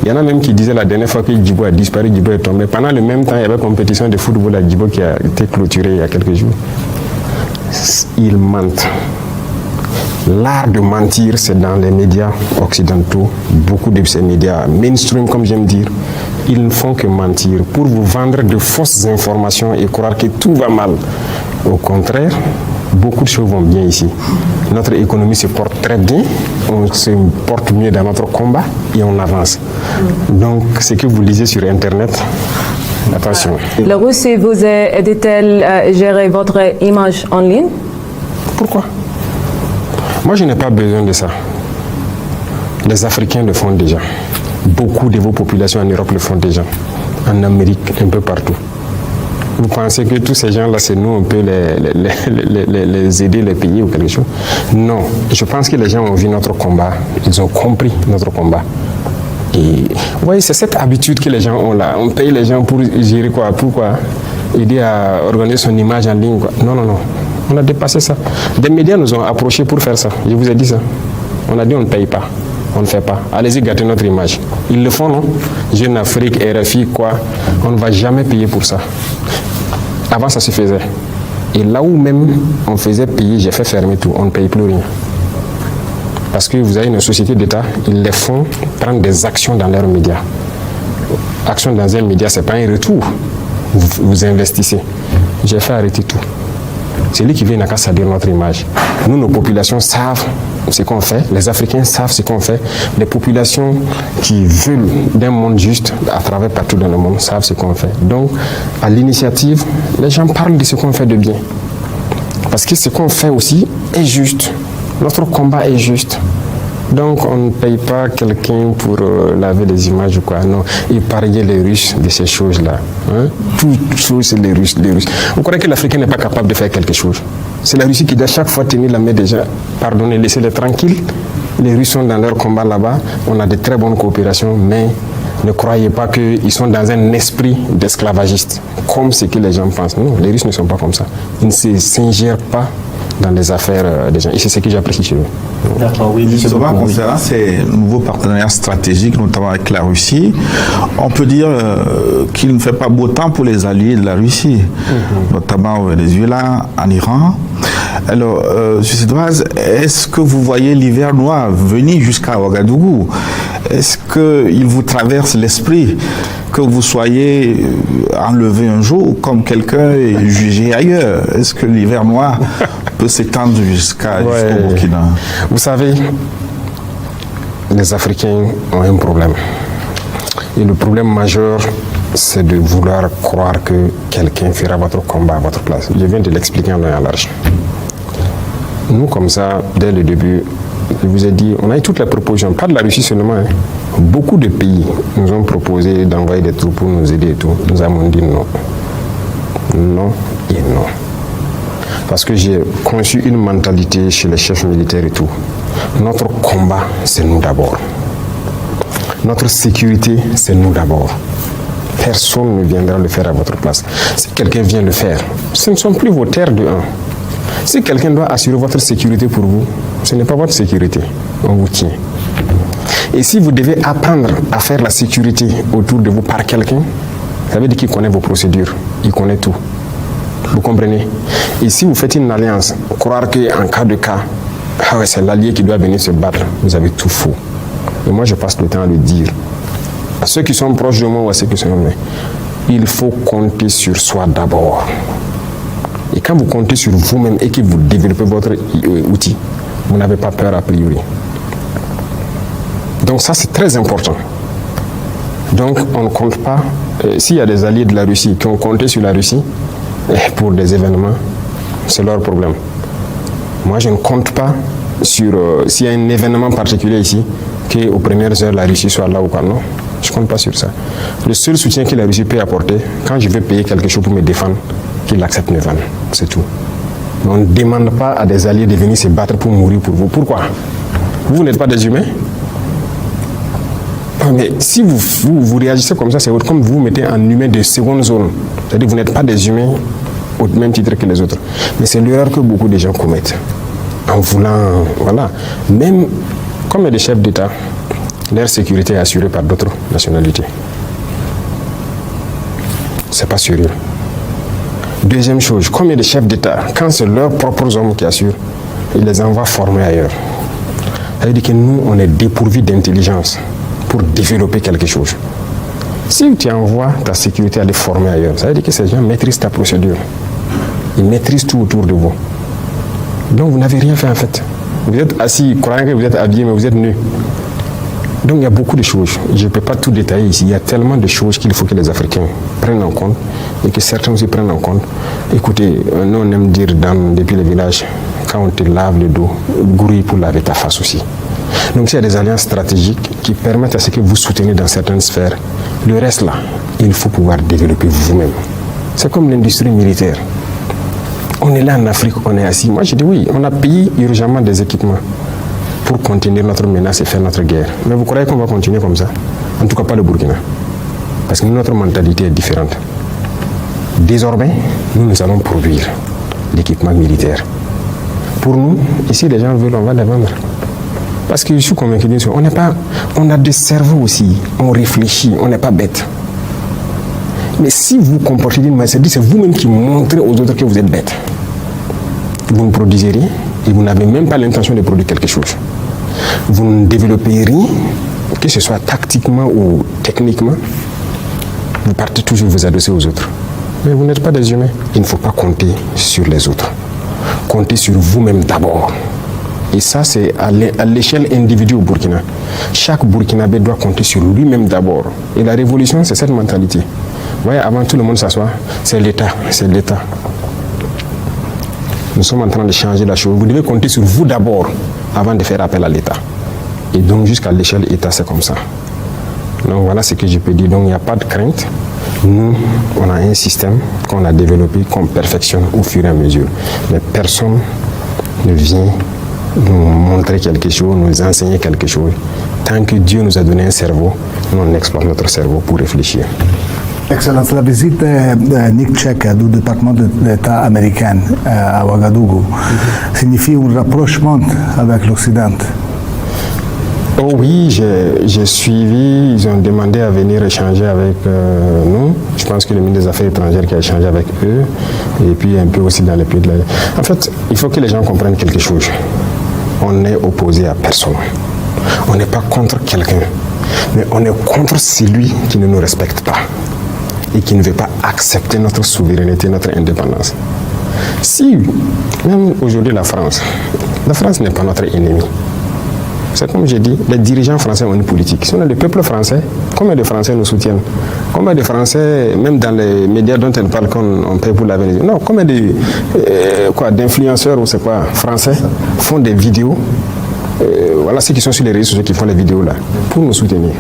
Il y en a même qui disaient la dernière fois que Djibo a disparu, Djibo est tombé. Pendant le même temps, il y avait compétition de football à Djibo qui a été clôturée il y a quelques jours. Ils mentent. L'art de mentir, c'est dans les médias occidentaux. Beaucoup de ces médias mainstream, comme j'aime dire, ils ne font que mentir pour vous vendre de fausses informations et croire que tout va mal. Au contraire, beaucoup de choses vont bien ici. Notre économie se porte très bien, on se porte mieux dans notre combat et on avance. Donc, ce que vous lisez sur Internet, attention. La Russie vous aide-t-elle à gérer votre image en ligne? Pourquoi? Moi, je n'ai pas besoin de ça. Les Africains le font déjà. Beaucoup de vos populations en Europe le font déjà. En Amérique, un peu partout. Vous pensez que tous ces gens-là, c'est nous, on peut les aider, les payer ou quelque chose? Non. Je pense que les gens ont vu notre combat. Ils ont compris notre combat. Et vous voyez, c'est cette habitude que les gens ont là. On paye les gens pour gérer quoi? Pourquoi? Aider à organiser son image en ligne, quoi. Non, non, non. On a dépassé ça. Des médias nous ont approchés pour faire ça. Je vous ai dit ça. On a dit on ne paye pas. On ne fait pas. Allez-y gâter notre image. Ils le font, non? Jeune Afrique, RFI, quoi. On ne va jamais payer pour ça. Avant, ça se faisait. Et là où même on faisait payer, j'ai fait fermer tout. On ne paye plus rien. Parce que vous avez une société d'État, ils les font prendre des actions dans leurs médias. Action dans un média, ce n'est pas un retour. Vous investissez. J'ai fait arrêter tout. C'est lui qui vient n'a qu'à salir notre image. Nous, nos populations savent ce qu'on fait. Les Africains savent ce qu'on fait. Les populations qui veulent d'un monde juste à travers partout dans le monde savent ce qu'on fait. Donc, à l'initiative, les gens parlent de ce qu'on fait de bien. Parce que ce qu'on fait aussi est juste. Notre combat est juste. Donc, on ne paye pas quelqu'un pour laver les images ou quoi. Non, et parier les Russes de ces choses-là. Hein? Toutes choses, c'est les Russes, les Russes. Vous croyez que l'Africain n'est pas capable de faire quelque chose? C'est la Russie qui doit chaque fois tenir la main déjà. Pardonnez, laissez-les tranquilles. Les Russes sont dans leur combat là-bas. On a de très bonnes coopérations, mais ne croyez pas qu'ils sont dans un esprit d'esclavagiste, comme ce que les gens pensent. Non, les Russes ne sont pas comme ça. Ils ne s'ingèrent pas dans les affaires des gens. Et c'est ce que j'apprécie chez eux. D'accord, oui. Justement, concernant ces nouveaux partenariats stratégiques, notamment avec la Russie, on peut dire qu'il ne fait pas beau temps pour les alliés de la Russie, notamment au Venezuela, en Iran. Alors, sur cette base, est-ce que vous voyez l'hiver noir venir jusqu'à Ouagadougou? Est-ce qu'il vous traverse l'esprit que vous soyez enlevé un jour comme quelqu'un et jugé ailleurs? Est-ce que l'hiver noir peut s'étendre jusqu'au Burkina? Vous savez, les Africains ont un problème. Et le problème majeur, c'est de vouloir croire que quelqu'un fera votre combat à votre place. Je viens de l'expliquer en long et en large. Nous, comme ça, dès le début, je vous ai dit, on a eu toutes les propositions, pas de la Russie seulement. Hein. Beaucoup de pays nous ont proposé d'envoyer des troupes pour nous aider et tout. Nous avons dit non. Non et non. Parce que j'ai conçu une mentalité chez les chefs militaires et tout. Notre combat, c'est nous d'abord. Notre sécurité, c'est nous d'abord. Personne ne viendra le faire à votre place. Si quelqu'un vient le faire, ce ne sont plus vos terres de 1. Si quelqu'un doit assurer votre sécurité pour vous, ce n'est pas votre sécurité, on vous tient. Et si vous devez apprendre à faire la sécurité autour de vous par quelqu'un, ça veut dire qu'il connaît vos procédures, il connaît tout. Vous comprenez? Et si vous faites une alliance, croire qu'en cas de cas, ah ouais, c'est l'allié qui doit venir se battre, vous avez tout faux. Et moi, je passe le temps à le dire. À ceux qui sont proches de moi ou à ceux qui sont loin, il faut compter sur soi d'abord. Et quand vous comptez sur vous-même et que vous développez votre outil, vous n'avez pas peur a priori. Donc ça, c'est très important. Donc on ne compte pas. S'il y a des alliés de la Russie qui ont compté sur la Russie pour des événements, c'est leur problème. Moi, je ne compte pas sur s'il y a un événement particulier ici, qu'aux premières heures, la Russie soit là ou pas. Non, je ne compte pas sur ça. Le seul soutien que la Russie peut apporter, quand je vais payer quelque chose pour me défendre, qu'il accepte mes vannes. C'est tout. Mais on ne demande pas à des alliés de venir se battre pour mourir pour vous. Pourquoi? Vous n'êtes pas des humains? Mais si vous réagissez comme ça, c'est comme vous mettez en humain de seconde zone. C'est-à-dire que vous n'êtes pas des humains au même titre que les autres. Mais c'est l'erreur que beaucoup de gens commettent. En voulant, voilà. Même comme il y a des chefs d'État, leur sécurité est assurée par d'autres nationalités. C'est pas sérieux. Deuxième chose, comme il y a des chefs d'État, quand c'est leurs propres hommes qui assurent, ils les envoient former ailleurs. Ça veut dire que nous, on est dépourvus d'intelligence pour développer quelque chose. Si tu envoies ta sécurité à les former ailleurs, ça veut dire que ces gens maîtrisent ta procédure. Ils maîtrisent tout autour de vous. Donc vous n'avez rien fait en fait. Vous êtes assis, croyant que vous êtes habillé, mais vous êtes nu. Donc il y a beaucoup de choses. Je ne peux pas tout détailler ici. Il y a tellement de choses qu'il faut que les Africains prennent en compte et que certains aussi prennent en compte. Écoutez, nous on aime dire depuis les villages, quand on te lave le dos, grouille pour laver ta face aussi. Donc il y a des alliances stratégiques qui permettent à ce que vous souteniez dans certaines sphères. Le reste là, il faut pouvoir développer vous-même. C'est comme l'industrie militaire. On est là en Afrique, on est assis. Moi je dis oui, on a payé urgemment des équipements. pour contenir notre menace et faire notre guerre. Mais vous croyez qu'on va continuer comme ça? En tout cas pas le Burkina. Parce que notre mentalité est différente. Désormais, nous allons produire l'équipement militaire. Pour nous, ici les gens veulent, on va les vendre. Parce que je suis convaincu d'une chose, on a des cerveaux aussi, on réfléchit, on n'est pas bête. Mais si vous comportez d'une manière, c'est vous-même qui montrez aux autres que vous êtes bête. Vous ne produisez rien et vous n'avez même pas l'intention de produire quelque chose. Vous ne développez rien, que ce soit tactiquement ou techniquement, vous partez toujours vous adosser aux autres. Mais vous n'êtes pas des humains. Il ne faut pas compter sur les autres. Comptez sur vous-même d'abord. Et ça, c'est à l'échelle individuelle au Burkina. Chaque Burkinabé doit compter sur lui-même d'abord. Et la révolution, c'est cette mentalité. Vous voyez, avant tout le monde s'assoit, c'est l'État, c'est l'État. Nous sommes en train de changer la chose. Vous devez compter sur vous d'abord avant de faire appel à l'État. Et donc, jusqu'à l'échelle État, c'est comme ça. Donc, voilà ce que je peux dire. Donc, il n'y a pas de crainte. Nous, on a un système qu'on a développé, qu'on perfectionne au fur et à mesure. Mais personne ne vient nous montrer quelque chose, nous enseigner quelque chose. Tant que Dieu nous a donné un cerveau, nous on exploite notre cerveau pour réfléchir. Excellence, la visite de Nick Check du département de l'État américain à Ouagadougou signifie un rapprochement avec l'Occident. Oh oui, j'ai suivi, ils ont demandé à venir échanger avec nous. Je pense que le ministre des Affaires étrangères qui a échangé avec eux, et puis un peu aussi dans les pays de la... En fait, il faut que les gens comprennent quelque chose. On n'est opposé à personne. On n'est pas contre quelqu'un, mais on est contre celui qui ne nous respecte pas et qui ne veut pas accepter notre souveraineté, notre indépendance. Si, même aujourd'hui la France n'est pas notre ennemi. C'est comme j'ai dit, les dirigeants français ont une politique. Si on a le peuple français, combien de Français nous soutiennent? Combien de Français, même dans les médias dont elle parle qu'on paye pour laver les yeux? Non, combien d'influenceurs ou c'est quoi, français, font des vidéos? Voilà ceux qui sont sur les réseaux sociaux qui font les vidéos là, pour nous soutenir.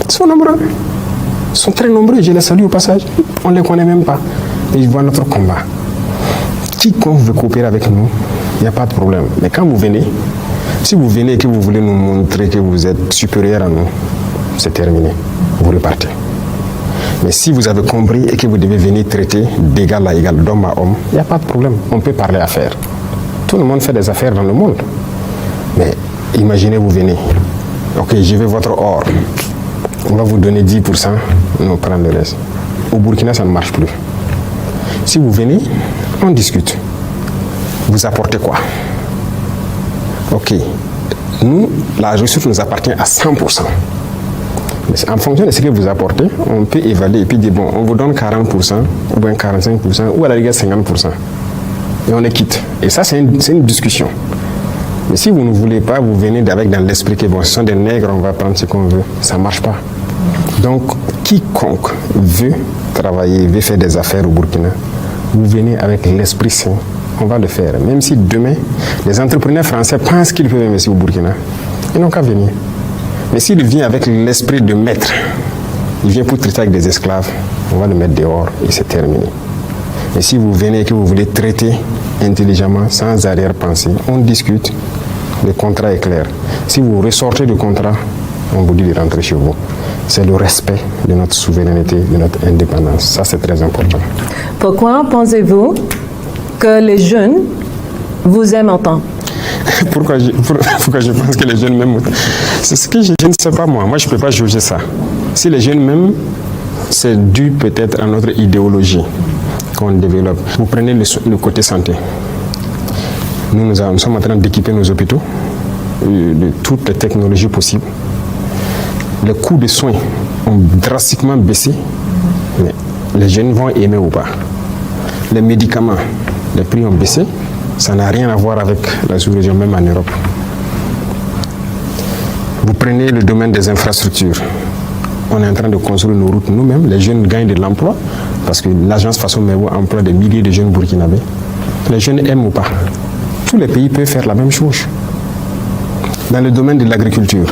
Ils sont nombreux. Ils sont très nombreux, je les salue au passage. On ne les connaît même pas. Et ils voient notre combat. Quiconque veut coopérer avec nous, il n'y a pas de problème. Mais quand vous venez, si vous venez et que vous voulez nous montrer que vous êtes supérieur à nous, c'est terminé. Vous repartez. Mais si vous avez compris et que vous devez venir traiter d'égal à égal, d'homme à homme, il n'y a pas de problème. On peut parler affaires. Tout le monde fait des affaires dans le monde. Mais imaginez, vous venez. Ok, je veux votre or. On va vous donner 10%, nous prendre le reste. Au Burkina, ça ne marche plus. Si vous venez, on discute. Vous apportez quoi? Ok, nous, la ressource nous appartient à 100%. Mais en fonction de ce que vous apportez, on peut évaluer et puis dire, bon, on vous donne 40%, ou bien 45%, ou à la rigueur 50%. Et on les quitte. Et ça, c'est une discussion. Mais si vous ne voulez pas, vous venez avec dans l'esprit que bon, ce sont des nègres, on va prendre ce qu'on veut. Ça ne marche pas. Donc, quiconque veut travailler, veut faire des affaires au Burkina, vous venez avec l'esprit sain. On va le faire. Même si demain, les entrepreneurs français pensent qu'ils peuvent investir au Burkina, ils n'ont qu'à venir. Mais s'il vient avec l'esprit de maître, il vient pour traiter avec des esclaves, on va le mettre dehors et c'est terminé. Et si vous venez et que vous voulez traiter intelligemment, sans arrière-pensée, on discute, le contrat est clair. Si vous ressortez du contrat, on vous dit de rentrer chez vous. C'est le respect de notre souveraineté, de notre indépendance. Ça, c'est très important. Pourquoi pensez-vous que les jeunes vous aiment autant? Pourquoi je pense que les jeunes m'aiment autant? C'est ce que je ne sais pas moi. Moi, je ne peux pas juger ça. Si les jeunes m'aiment, c'est dû peut-être à notre idéologie qu'on développe. Vous prenez le côté santé. Nous sommes en train d'équiper nos hôpitaux de toutes les technologies possibles. Les coûts de soins ont drastiquement baissé, mais les jeunes vont aimer ou pas. Les médicaments, les prix ont baissé, ça n'a rien à voir avec la sous-région, même en Europe. Vous prenez le domaine des infrastructures. On est en train de construire nos routes nous-mêmes. Les jeunes gagnent de l'emploi parce que l'agence Faso Mewo emploie des milliers de jeunes burkinabés. Les jeunes aiment ou pas. Tous les pays peuvent faire la même chose. Dans le domaine de l'agriculture,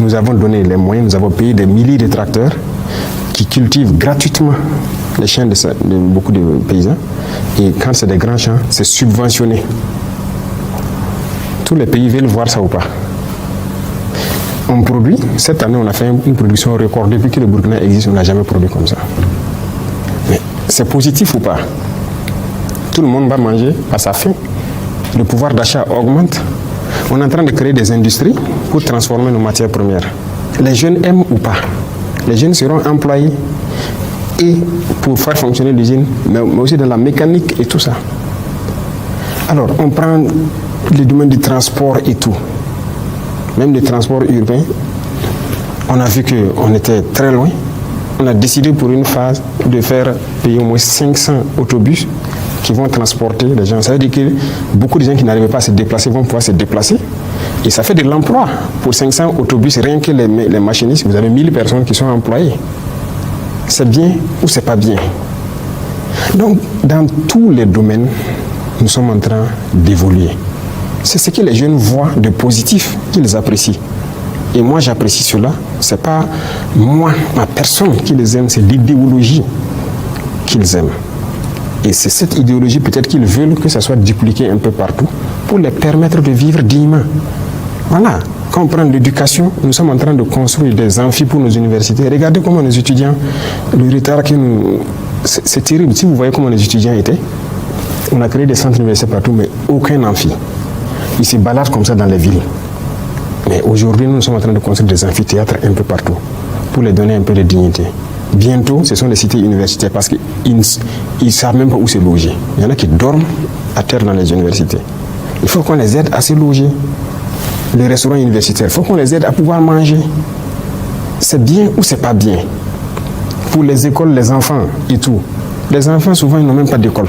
nous avons donné les moyens, nous avons payé des milliers de tracteurs qui cultivent gratuitement les champs de beaucoup de paysans. Et quand c'est des grands champs, c'est subventionné. tous les pays veulent voir ça ou pas. On produit, cette année on a fait une production record. Depuis que le Burkina existe, on n'a jamais produit comme ça. Mais c'est positif ou pas? Tout le monde va manger à sa faim. Le pouvoir d'achat augmente. On est en train de créer des industries pour transformer nos matières premières. Les jeunes aiment ou pas? Les jeunes seront employés et pour faire fonctionner l'usine, mais aussi dans la mécanique et tout ça. Alors, on prend les domaines du transport et tout. Même le transport urbain, on a vu qu'on était très loin. On a décidé pour une phase de faire payer au moins 500 autobus qui vont transporter les gens. Ça veut dire que beaucoup de gens qui n'arrivaient pas à se déplacer vont pouvoir se déplacer. Et ça fait de l'emploi. Pour 500 autobus, rien que les machinistes, vous avez 1000 personnes qui sont employées. C'est bien ou c'est pas bien? Donc, dans tous les domaines, nous sommes en train d'évoluer. C'est ce que les jeunes voient de positif qu'ils apprécient. Et moi, j'apprécie cela. Ce n'est pas moi, ma personne qui les aime, c'est l'idéologie qu'ils aiment. Et c'est cette idéologie peut-être qu'ils veulent que ça soit dupliqué un peu partout pour les permettre de vivre dignement. Voilà. Quand on prend l'éducation, nous sommes en train de construire des amphis pour nos universités. Regardez comment nos étudiants, le retard que nous... C'est terrible. Si vous voyez comment les étudiants étaient, on a créé des centres universitaires partout, mais aucun amphi. Ils se baladent comme ça dans les villes. Mais aujourd'hui, nous sommes en train de construire des amphithéâtres un peu partout pour les donner un peu de dignité. Bientôt, ce sont les cités universitaires parce qu'ils ne savent même pas où se loger. Il y en a qui dorment à terre dans les universités. Il faut qu'on les aide à se loger. Les restaurants universitaires, il faut qu'on les aide à pouvoir manger. C'est bien ou c'est pas bien? Pour les écoles, les enfants et tout. Les enfants, souvent, ils n'ont même pas d'école.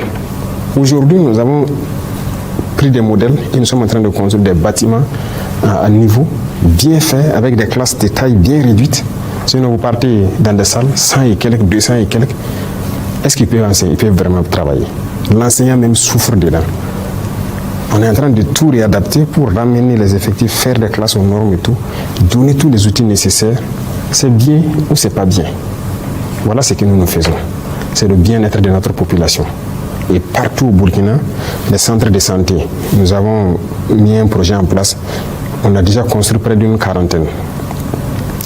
Aujourd'hui, nous avons pris des modèles et nous sommes en train de construire des bâtiments à niveau bien faits, avec des classes de taille bien réduites. Sinon, vous partez dans des salles, 100 et quelques, 200 et quelques. Est-ce qu'ils peuvent enseigner? Ils peuvent vraiment travailler. L'enseignant même souffre dedans. On est en train de tout réadapter pour ramener les effectifs, faire des classes aux normes et tout, donner tous les outils nécessaires. C'est bien ou c'est pas bien? Voilà ce que nous faisons. C'est le bien-être de notre population. Et partout au Burkina, les centres de santé, nous avons mis un projet en place. On a déjà construit près d'une quarantaine.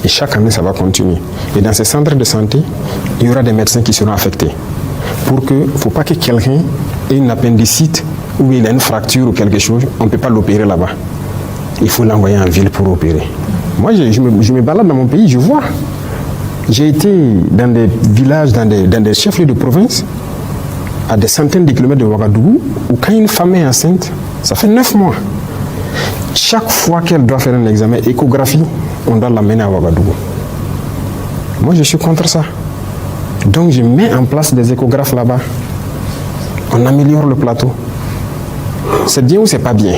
Et chaque année, ça va continuer. Et dans ces centres de santé, il y aura des médecins qui seront affectés. Pour que, il ne faut pas que quelqu'un ait une appendicite ou il a une fracture ou quelque chose, on ne peut pas l'opérer là-bas. Il faut l'envoyer en ville pour opérer. Moi, je me balade dans mon pays, je vois. J'ai été dans des villages, dans des chefs-lieux de province, à des centaines de kilomètres de Ouagadougou, où quand une femme est enceinte, ça fait 9 mois. Chaque fois qu'elle doit faire un examen échographie, on doit l'amener à Ouagadougou. Moi, je suis contre ça. Donc, je mets en place des échographes là-bas. On améliore le plateau. C'est bien ou c'est pas bien?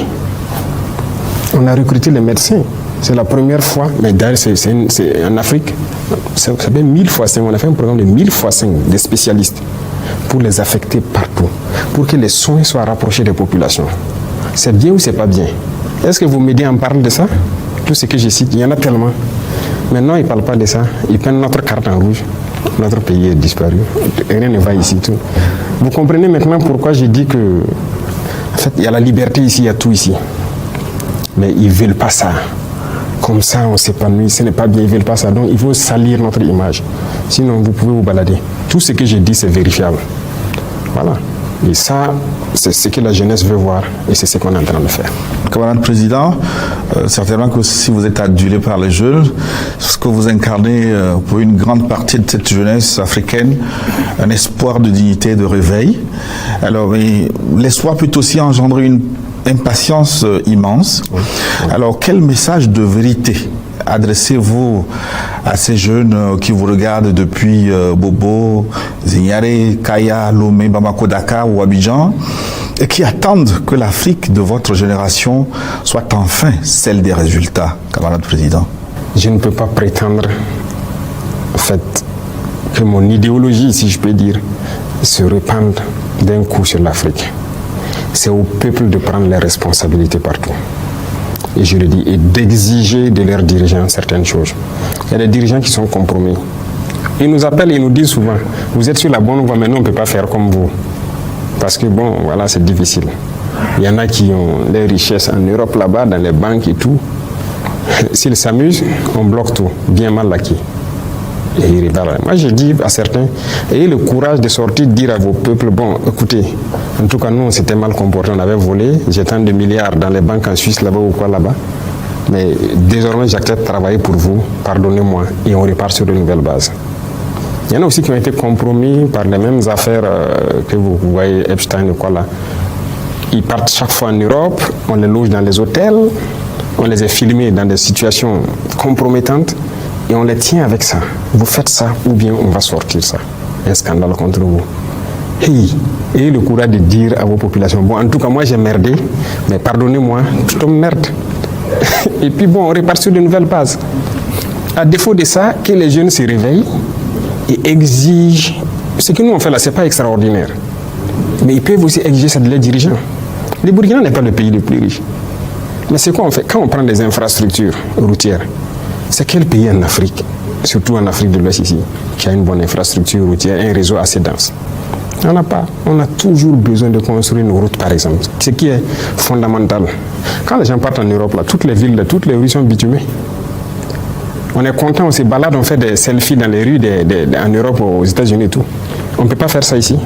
On a recruté les médecins. C'est la première fois, mais d'ailleurs, c'est en Afrique, ça fait 1000 fois 5. On a fait un programme de 1000 fois 5 des spécialistes pour les affecter partout, pour que les soins soient rapprochés des populations. C'est bien ou c'est pas bien? Est-ce que vos médias en parlent de ça? Tout ce que je cite, il y en a tellement. Maintenant, ils ne parlent pas de ça. Ils prennent notre carte en rouge. Notre pays est disparu. Rien ne va ici. Tout. Vous comprenez maintenant pourquoi j'ai dit que, en fait, il y a la liberté ici, il y a tout ici. Mais ils ne veulent pas ça. Comme ça, on s'épanouit. Ce n'est pas bien, ils ne veulent pas ça. Donc, il faut salir notre image. Sinon, vous pouvez vous balader. Tout ce que j'ai dit, c'est vérifiable. Voilà. Et ça, c'est ce que la jeunesse veut voir et c'est ce qu'on est en train de faire. Camarade président, certainement que si vous êtes adulé par les jeunes, ce que vous incarnez pour une grande partie de cette jeunesse africaine, un espoir de dignité, de réveil. Alors, l'espoir peut aussi engendrer une impatience immense. Oui. Alors, quel message de vérité adressez-vous à ces jeunes qui vous regardent depuis Bobo, Zignare, Kaya, Lomé, Bamako, Dakar ou Abidjan et qui attendent que l'Afrique de votre génération soit enfin celle des résultats, camarade président? Je ne peux pas prétendre, en fait, que mon idéologie, si je peux dire, se répande d'un coup sur l'Afrique. C'est au peuple de prendre les responsabilités partout. Et je le dis, et d'exiger de leurs dirigeants certaines choses. Il y a des dirigeants qui sont compromis. Ils nous appellent et nous disent souvent, vous êtes sur la bonne voie, mais nous on ne peut pas faire comme vous. Parce que bon, voilà, c'est difficile. Il y en a qui ont des richesses en Europe là-bas, dans les banques et tout. S'ils s'amusent, on bloque tout, bien mal acquis. Et ils rivalisent. Moi, je dis à certains, ayez le courage de sortir, de dire à vos peuples, bon, écoutez, en tout cas, nous, on s'était mal comporté, on avait volé, j'ai tant de milliards dans les banques en Suisse, là-bas ou quoi, là-bas. Mais désormais, j'accepte de travailler pour vous, pardonnez-moi, et on repart sur de nouvelles bases. Il y en a aussi qui ont été compromis par les mêmes affaires que vous voyez, Epstein ou quoi, là. Ils partent chaque fois en Europe, on les loge dans les hôtels, on les a filmés dans des situations compromettantes et on les tient avec ça. Vous faites ça ou bien on va sortir ça. Un scandale contre vous. Hey, ayez le courage de dire à vos populations, bon, en tout cas, moi j'ai merdé, mais pardonnez-moi, tout homme merde. Et puis bon, on repart sur de nouvelles bases. À défaut de ça, que les jeunes se réveillent et exigent. Ce que nous on fait là, ce n'est pas extraordinaire. Mais ils peuvent aussi exiger ça de leurs dirigeants. Le Burkina n'est pas le pays le plus riche. Mais c'est quoi on fait? Quand on prend des infrastructures routières, c'est quel pays en Afrique, surtout en Afrique de l'Ouest ici, qui a une bonne infrastructure routière, un réseau assez dense? On n'a pas. On a toujours besoin de construire une route, par exemple. Ce qui est fondamental. Quand les gens partent en Europe, là, toutes les villes, toutes les rues sont bitumées. On est content, on se balade, on fait des selfies dans les rues en Europe, aux États-Unis et tout. On ne peut pas faire ça ici.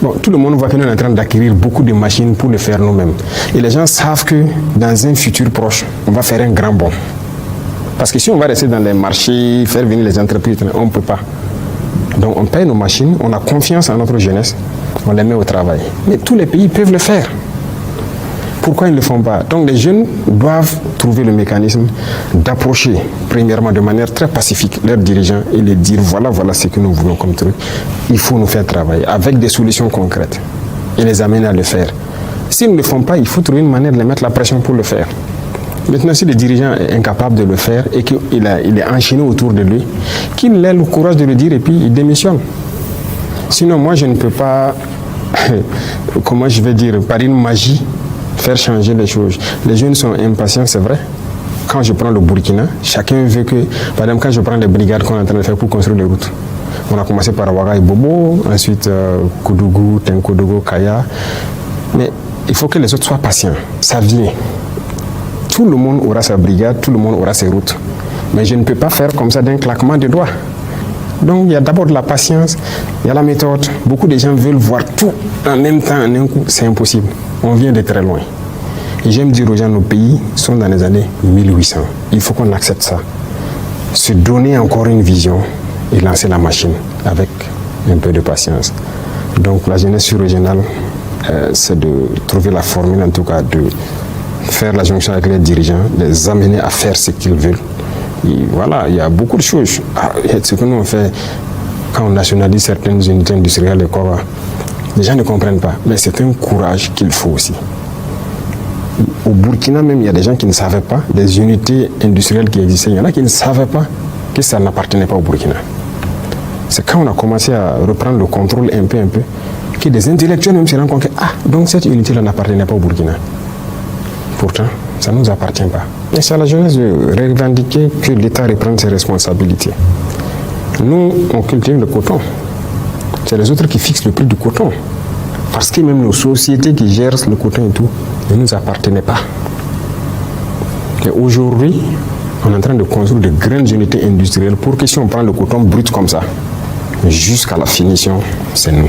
Bon, tout le monde voit que nous sommes en train d'acquérir beaucoup de machines pour le faire nous-mêmes. Et les gens savent que dans un futur proche, on va faire un grand bond. Parce que si on va rester dans les marchés, faire venir les entreprises, on ne peut pas. Donc on paye nos machines, on a confiance en notre jeunesse, on les met au travail. Mais tous les pays peuvent le faire. Pourquoi ils ne le font pas? Donc les jeunes doivent trouver le mécanisme d'approcher, premièrement de manière très pacifique, leurs dirigeants et les dire voilà ce que nous voulons comme truc. Il faut nous faire travailler avec des solutions concrètes et les amener à le faire. S'ils ne le font pas, il faut trouver une manière de les mettre la pression pour le faire. Maintenant, si le dirigeant est incapable de le faire et qu'il est enchaîné autour de lui, qu'il ait le courage de le dire et puis il démissionne. Sinon, moi, je ne peux pas, comment je vais dire, par une magie, faire changer les choses. Les jeunes sont impatients, c'est vrai. Quand je prends le Burkina, chacun veut que, par exemple, quand je prends les brigades qu'on est en train de faire pour construire les routes, on a commencé par Ouaga et Bobo, ensuite Koudougou, Tenkodogo, Kaya. Mais il faut que les autres soient patients. Ça vient. Tout le monde aura sa brigade, tout le monde aura ses routes. Mais je ne peux pas faire comme ça d'un claquement de doigts. Donc il y a d'abord de la patience, il y a la méthode. Beaucoup de gens veulent voir tout en même temps, en un coup. C'est impossible. On vient de très loin. Et j'aime dire aux gens, nos pays sont dans les années 1800. Il faut qu'on accepte ça. Se donner encore une vision et lancer la machine avec un peu de patience. Donc la jeunesse sur-régionale, c'est de trouver la formule, en tout cas, de faire la jonction avec les dirigeants, les amener à faire ce qu'ils veulent. Et voilà, il y a beaucoup de choses. Ce que nous on fait quand on nationalise certaines unités industrielles, les gens ne comprennent pas. Mais c'est un courage qu'il faut aussi. Au Burkina même, il y a des gens qui ne savaient pas, des unités industrielles qui existaient, il y en a qui ne savaient pas que ça n'appartenait pas au Burkina. C'est quand on a commencé à reprendre le contrôle un peu, que des intellectuels même se rendent compte que, donc cette unité-là n'appartenait pas au Burkina. Pourtant, ça ne nous appartient pas. Et c'est à la jeunesse de revendiquer que l'État reprenne ses responsabilités. Nous, on cultive le coton. C'est les autres qui fixent le prix du coton. Parce que même nos sociétés qui gèrent le coton et tout, ne nous appartenaient pas. Et aujourd'hui, on est en train de construire de grandes unités industrielles pour que si on prend le coton brut comme ça, jusqu'à la finition, c'est nous.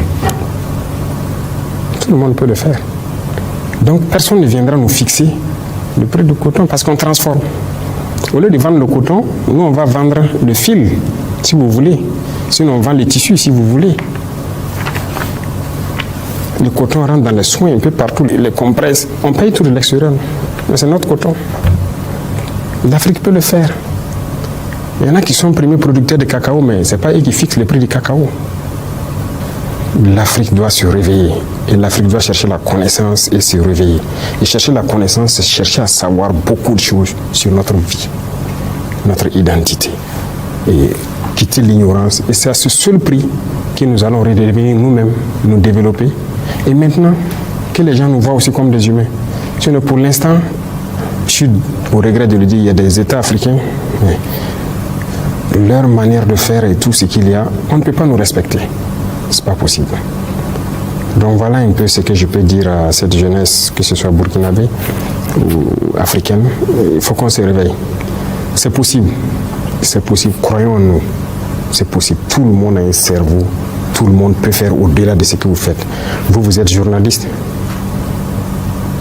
Tout le monde peut le faire. Donc personne ne viendra nous fixer le prix du coton parce qu'on transforme. Au lieu de vendre le coton, nous on va vendre le fil, si vous voulez. Sinon on vend les tissus, si vous voulez. Le coton rentre dans les soins un peu partout, les compresses. On paye tout de l'extérieur. Mais c'est notre coton. L'Afrique peut le faire. Il y en a qui sont premiers producteurs de cacao, mais ce n'est pas eux qui fixent le prix du cacao. L'Afrique doit se réveiller. Et l'Afrique doit chercher la connaissance et se réveiller. Et chercher la connaissance, c'est chercher à savoir beaucoup de choses sur notre vie, notre identité. Et quitter l'ignorance. Et c'est à ce seul prix que nous allons redevenir nous-mêmes, nous développer. Et maintenant, que les gens nous voient aussi comme des humains. Sinon, pour l'instant, je suis au regret de le dire, il y a des États africains, mais leur manière de faire et tout ce qu'il y a, on ne peut pas nous respecter. C'est pas possible. Donc voilà un peu ce que je peux dire à cette jeunesse, que ce soit burkinabé ou africaine. Il faut qu'on se réveille. C'est possible, croyons en nous. C'est possible, tout le monde a un cerveau, tout le monde peut faire au-delà de ce que vous faites. Vous êtes journaliste.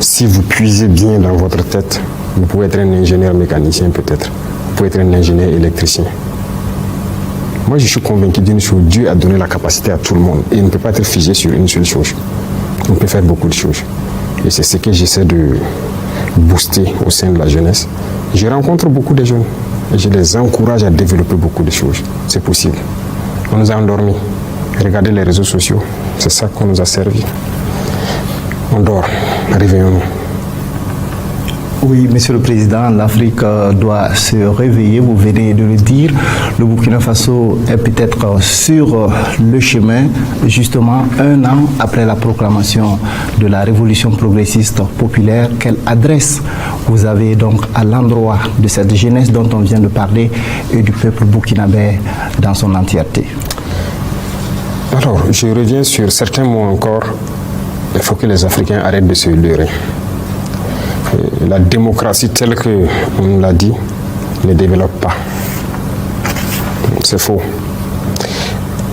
Si vous puisez bien dans votre tête, vous pouvez être un ingénieur mécanicien peut-être. Vous pouvez être un ingénieur électricien. Moi, je suis convaincu d'une chose, Dieu a donné la capacité à tout le monde. Et il ne peut pas être figé sur une seule chose. On peut faire beaucoup de choses. Et c'est ce que j'essaie de booster au sein de la jeunesse. Je rencontre beaucoup de jeunes et je les encourage à développer beaucoup de choses. C'est possible. On nous a endormis. Regardez les réseaux sociaux. C'est ça qu'on nous a servi. On dort. Réveillons-nous. Oui, Monsieur le Président, l'Afrique doit se réveiller, vous venez de le dire. Le Burkina Faso est peut-être sur le chemin, justement, 1 an après la proclamation de la révolution progressiste populaire. Quelle adresse vous avez donc à l'endroit de cette jeunesse dont on vient de parler et du peuple burkinabé dans son entièreté? Alors, je reviens sur certains mots encore. Il faut que les Africains arrêtent de se leurrer. La démocratie telle qu'on nous l'a dit ne développe pas. C'est faux.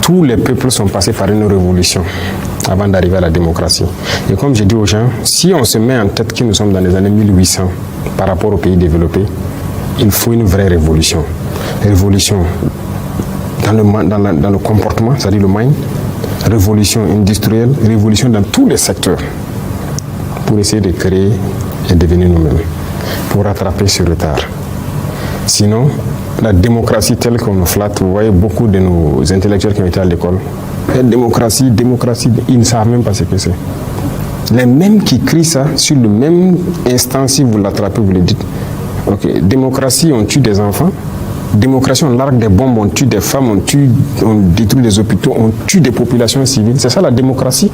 Tous les peuples sont passés par une révolution avant d'arriver à la démocratie. Et comme je dis aux gens, si on se met en tête que nous sommes dans les années 1800 par rapport aux pays développés, il faut une vraie révolution. Révolution dans le comportement, c'est-à-dire le mind, révolution industrielle, révolution dans tous les secteurs pour essayer de créer et devenir nous-mêmes, pour rattraper ce retard. Sinon, la démocratie telle qu'on nous flatte, vous voyez beaucoup de nos intellectuels qui ont été à l'école, démocratie, ils ne savent même pas ce que c'est. Les mêmes qui crient ça, sur le même instant, si vous l'attrapez, vous le dites. Ok, démocratie, on tue des enfants. Démocratie, on largue des bombes, on tue des femmes, on détruit des hôpitaux, on tue des populations civiles. C'est ça la démocratie.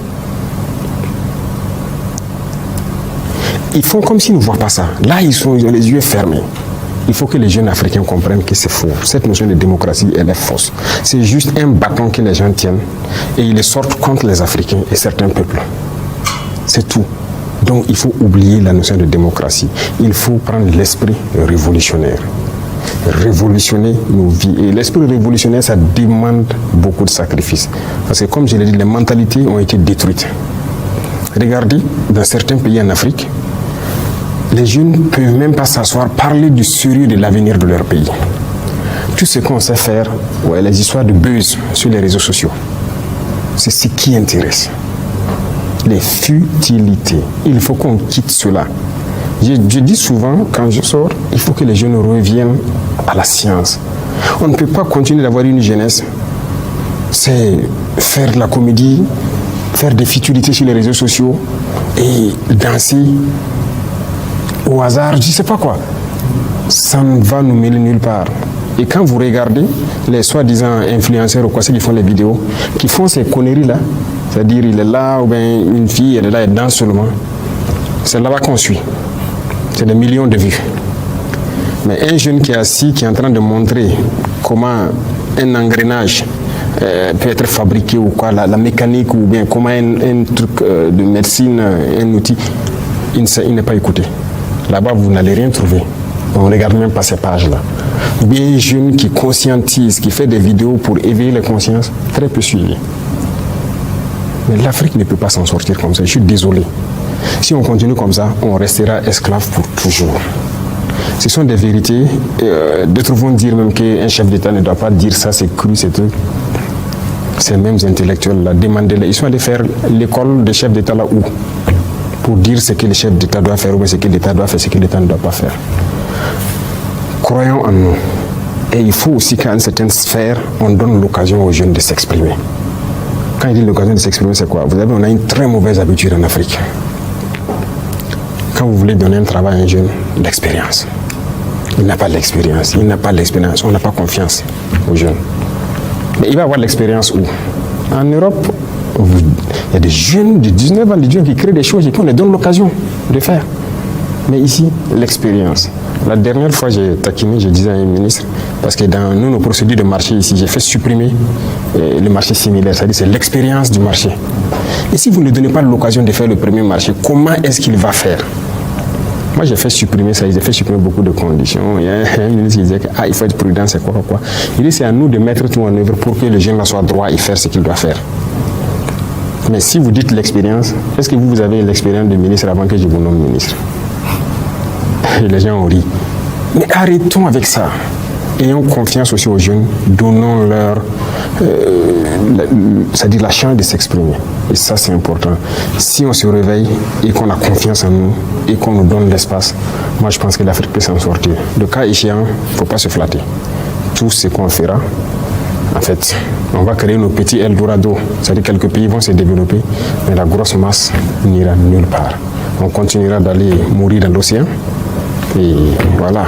Ils font comme s'ils ne voient pas ça. Là, ils ont les yeux fermés. Il faut que les jeunes Africains comprennent que c'est faux. Cette notion de démocratie, elle est fausse. C'est juste un bâton que les gens tiennent et ils les sortent contre les Africains et certains peuples. C'est tout. Donc, il faut oublier la notion de démocratie. Il faut prendre l'esprit révolutionnaire. Révolutionner nos vies. Et l'esprit révolutionnaire, ça demande beaucoup de sacrifices. Parce que, comme je l'ai dit, les mentalités ont été détruites. Regardez, dans certains pays en Afrique, les jeunes ne peuvent même pas s'asseoir, parler du sérieux de l'avenir de leur pays. Tout ce qu'on sait faire, ouais, les histoires de buzz sur les réseaux sociaux, c'est ce qui intéresse. Les futilités. Il faut qu'on quitte cela. Je dis souvent, quand je sors, il faut que les jeunes reviennent à la science. On ne peut pas continuer d'avoir une jeunesse, c'est faire de la comédie, faire des futilités sur les réseaux sociaux et danser au hasard, je ne sais pas quoi. Ça ne va nous mener nulle part. Et quand vous regardez les soi-disant influenceurs ou quoi, ceux qui font les vidéos, qui font ces conneries-là, c'est-à-dire il est là, ou bien une fille, elle est là, elle danse seulement, c'est là-bas qu'on suit. C'est des millions de vues. Mais un jeune qui est assis, qui est en train de montrer comment un engrenage peut être fabriqué ou quoi, la mécanique ou bien comment un truc de médecine, un outil, il n'est pas écouté. Là-bas, vous n'allez rien trouver. On ne regarde même pas ces pages-là. Bien jeune qui conscientise, qui fait des vidéos pour éveiller les consciences, très peu suivi. Mais l'Afrique ne peut pas s'en sortir comme ça. Je suis désolé. Si on continue comme ça, on restera esclave pour toujours. Ce sont des vérités. D'autres vont dire même qu'un chef d'État ne doit pas dire ça, c'est cru, c'est tout. Ces mêmes intellectuels-là, demandez-les. Ils sont allés faire l'école des chefs d'État là où pour dire ce que le chef d'État doit faire ou ce que l'État doit faire, ce que l'État ne doit pas faire. Croyons en nous. Et il faut aussi qu'à une certaine sphère, on donne l'occasion aux jeunes de s'exprimer. Quand il dit l'occasion de s'exprimer, c'est quoi? On a une très mauvaise habitude en Afrique. Quand vous voulez donner un travail à un jeune, l'expérience. Il n'a pas l'expérience, on n'a pas confiance aux jeunes. Mais il va avoir l'expérience où? En Europe, il y a des jeunes de 19 ans, des jeunes qui créent des choses et qu'on leur donne l'occasion de faire. Mais ici, l'expérience. La dernière fois, j'ai taquiné, je disais à un ministre, parce que dans nos procédures de marché ici, j'ai fait supprimer le marché similaire, c'est-à-dire c'est l'expérience du marché. Et si vous ne donnez pas l'occasion de faire le premier marché, comment est-ce qu'il va faire? Moi, j'ai fait supprimer ça, j'ai fait supprimer beaucoup de conditions. Il y a un ministre qui disait qu'il faut être prudent, c'est quoi. Il dit c'est à nous de mettre tout en œuvre pour que le jeune soit droit et faire ce qu'il doit faire. Mais si vous dites l'expérience, est-ce que vous avez l'expérience de ministre avant que je vous nomme ministre? Et les gens ont ri. Mais arrêtons avec ça. Ayons confiance aussi aux jeunes, donnons-leur c'est-à-dire la chance de s'exprimer. Et ça, c'est important. Si on se réveille et qu'on a confiance en nous et qu'on nous donne l'espace, moi, je pense que l'Afrique peut s'en sortir. Le cas échéant, il ne faut pas se flatter. Tout ce qu'on fera, en fait, on va créer nos petits Eldorado. C'est-à-dire que quelques pays vont se développer, mais la grosse masse n'ira nulle part. On continuera d'aller mourir dans l'océan. Et voilà.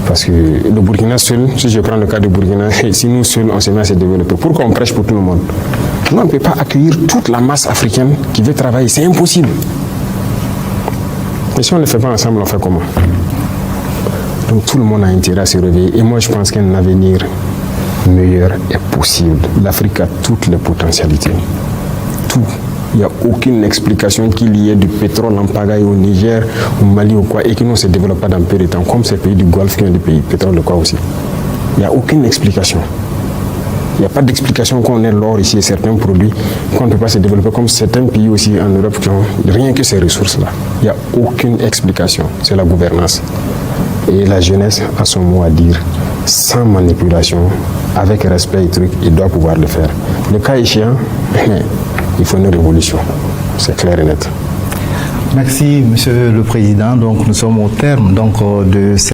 Parce que le Burkina seul, si je prends le cas du Burkina, si nous seuls on se met à se développer, pour qu'on prêche pour tout le monde, nous on ne peut pas accueillir toute la masse africaine qui veut travailler, c'est impossible. Mais si on ne le fait pas ensemble, on fait comment? Donc tout le monde a intérêt à se réveiller. Et moi je pense qu'un avenir meilleur est possible. L'Afrique a toutes les potentialités. Tout. Il n'y a aucune explication qu'il y ait du pétrole en pagaille au Niger, au Mali ou quoi, et que nous ne se développe pas dans peu de temps, comme ces pays du Golfe qui ont des pays pétrole de quoi aussi. Il n'y a aucune explication. Il n'y a pas d'explication qu'on ait l'or ici et certains produits qu'on ne peut pas se développer, comme certains pays aussi en Europe qui ont rien que ces ressources-là. Il n'y a aucune explication. C'est la gouvernance. Et la jeunesse a son mot à dire, sans manipulation, avec respect et trucs, il doit pouvoir le faire. Le cas échéant, il faut une révolution. C'est clair et net. Merci, Monsieur le Président. Donc, nous sommes au terme de cette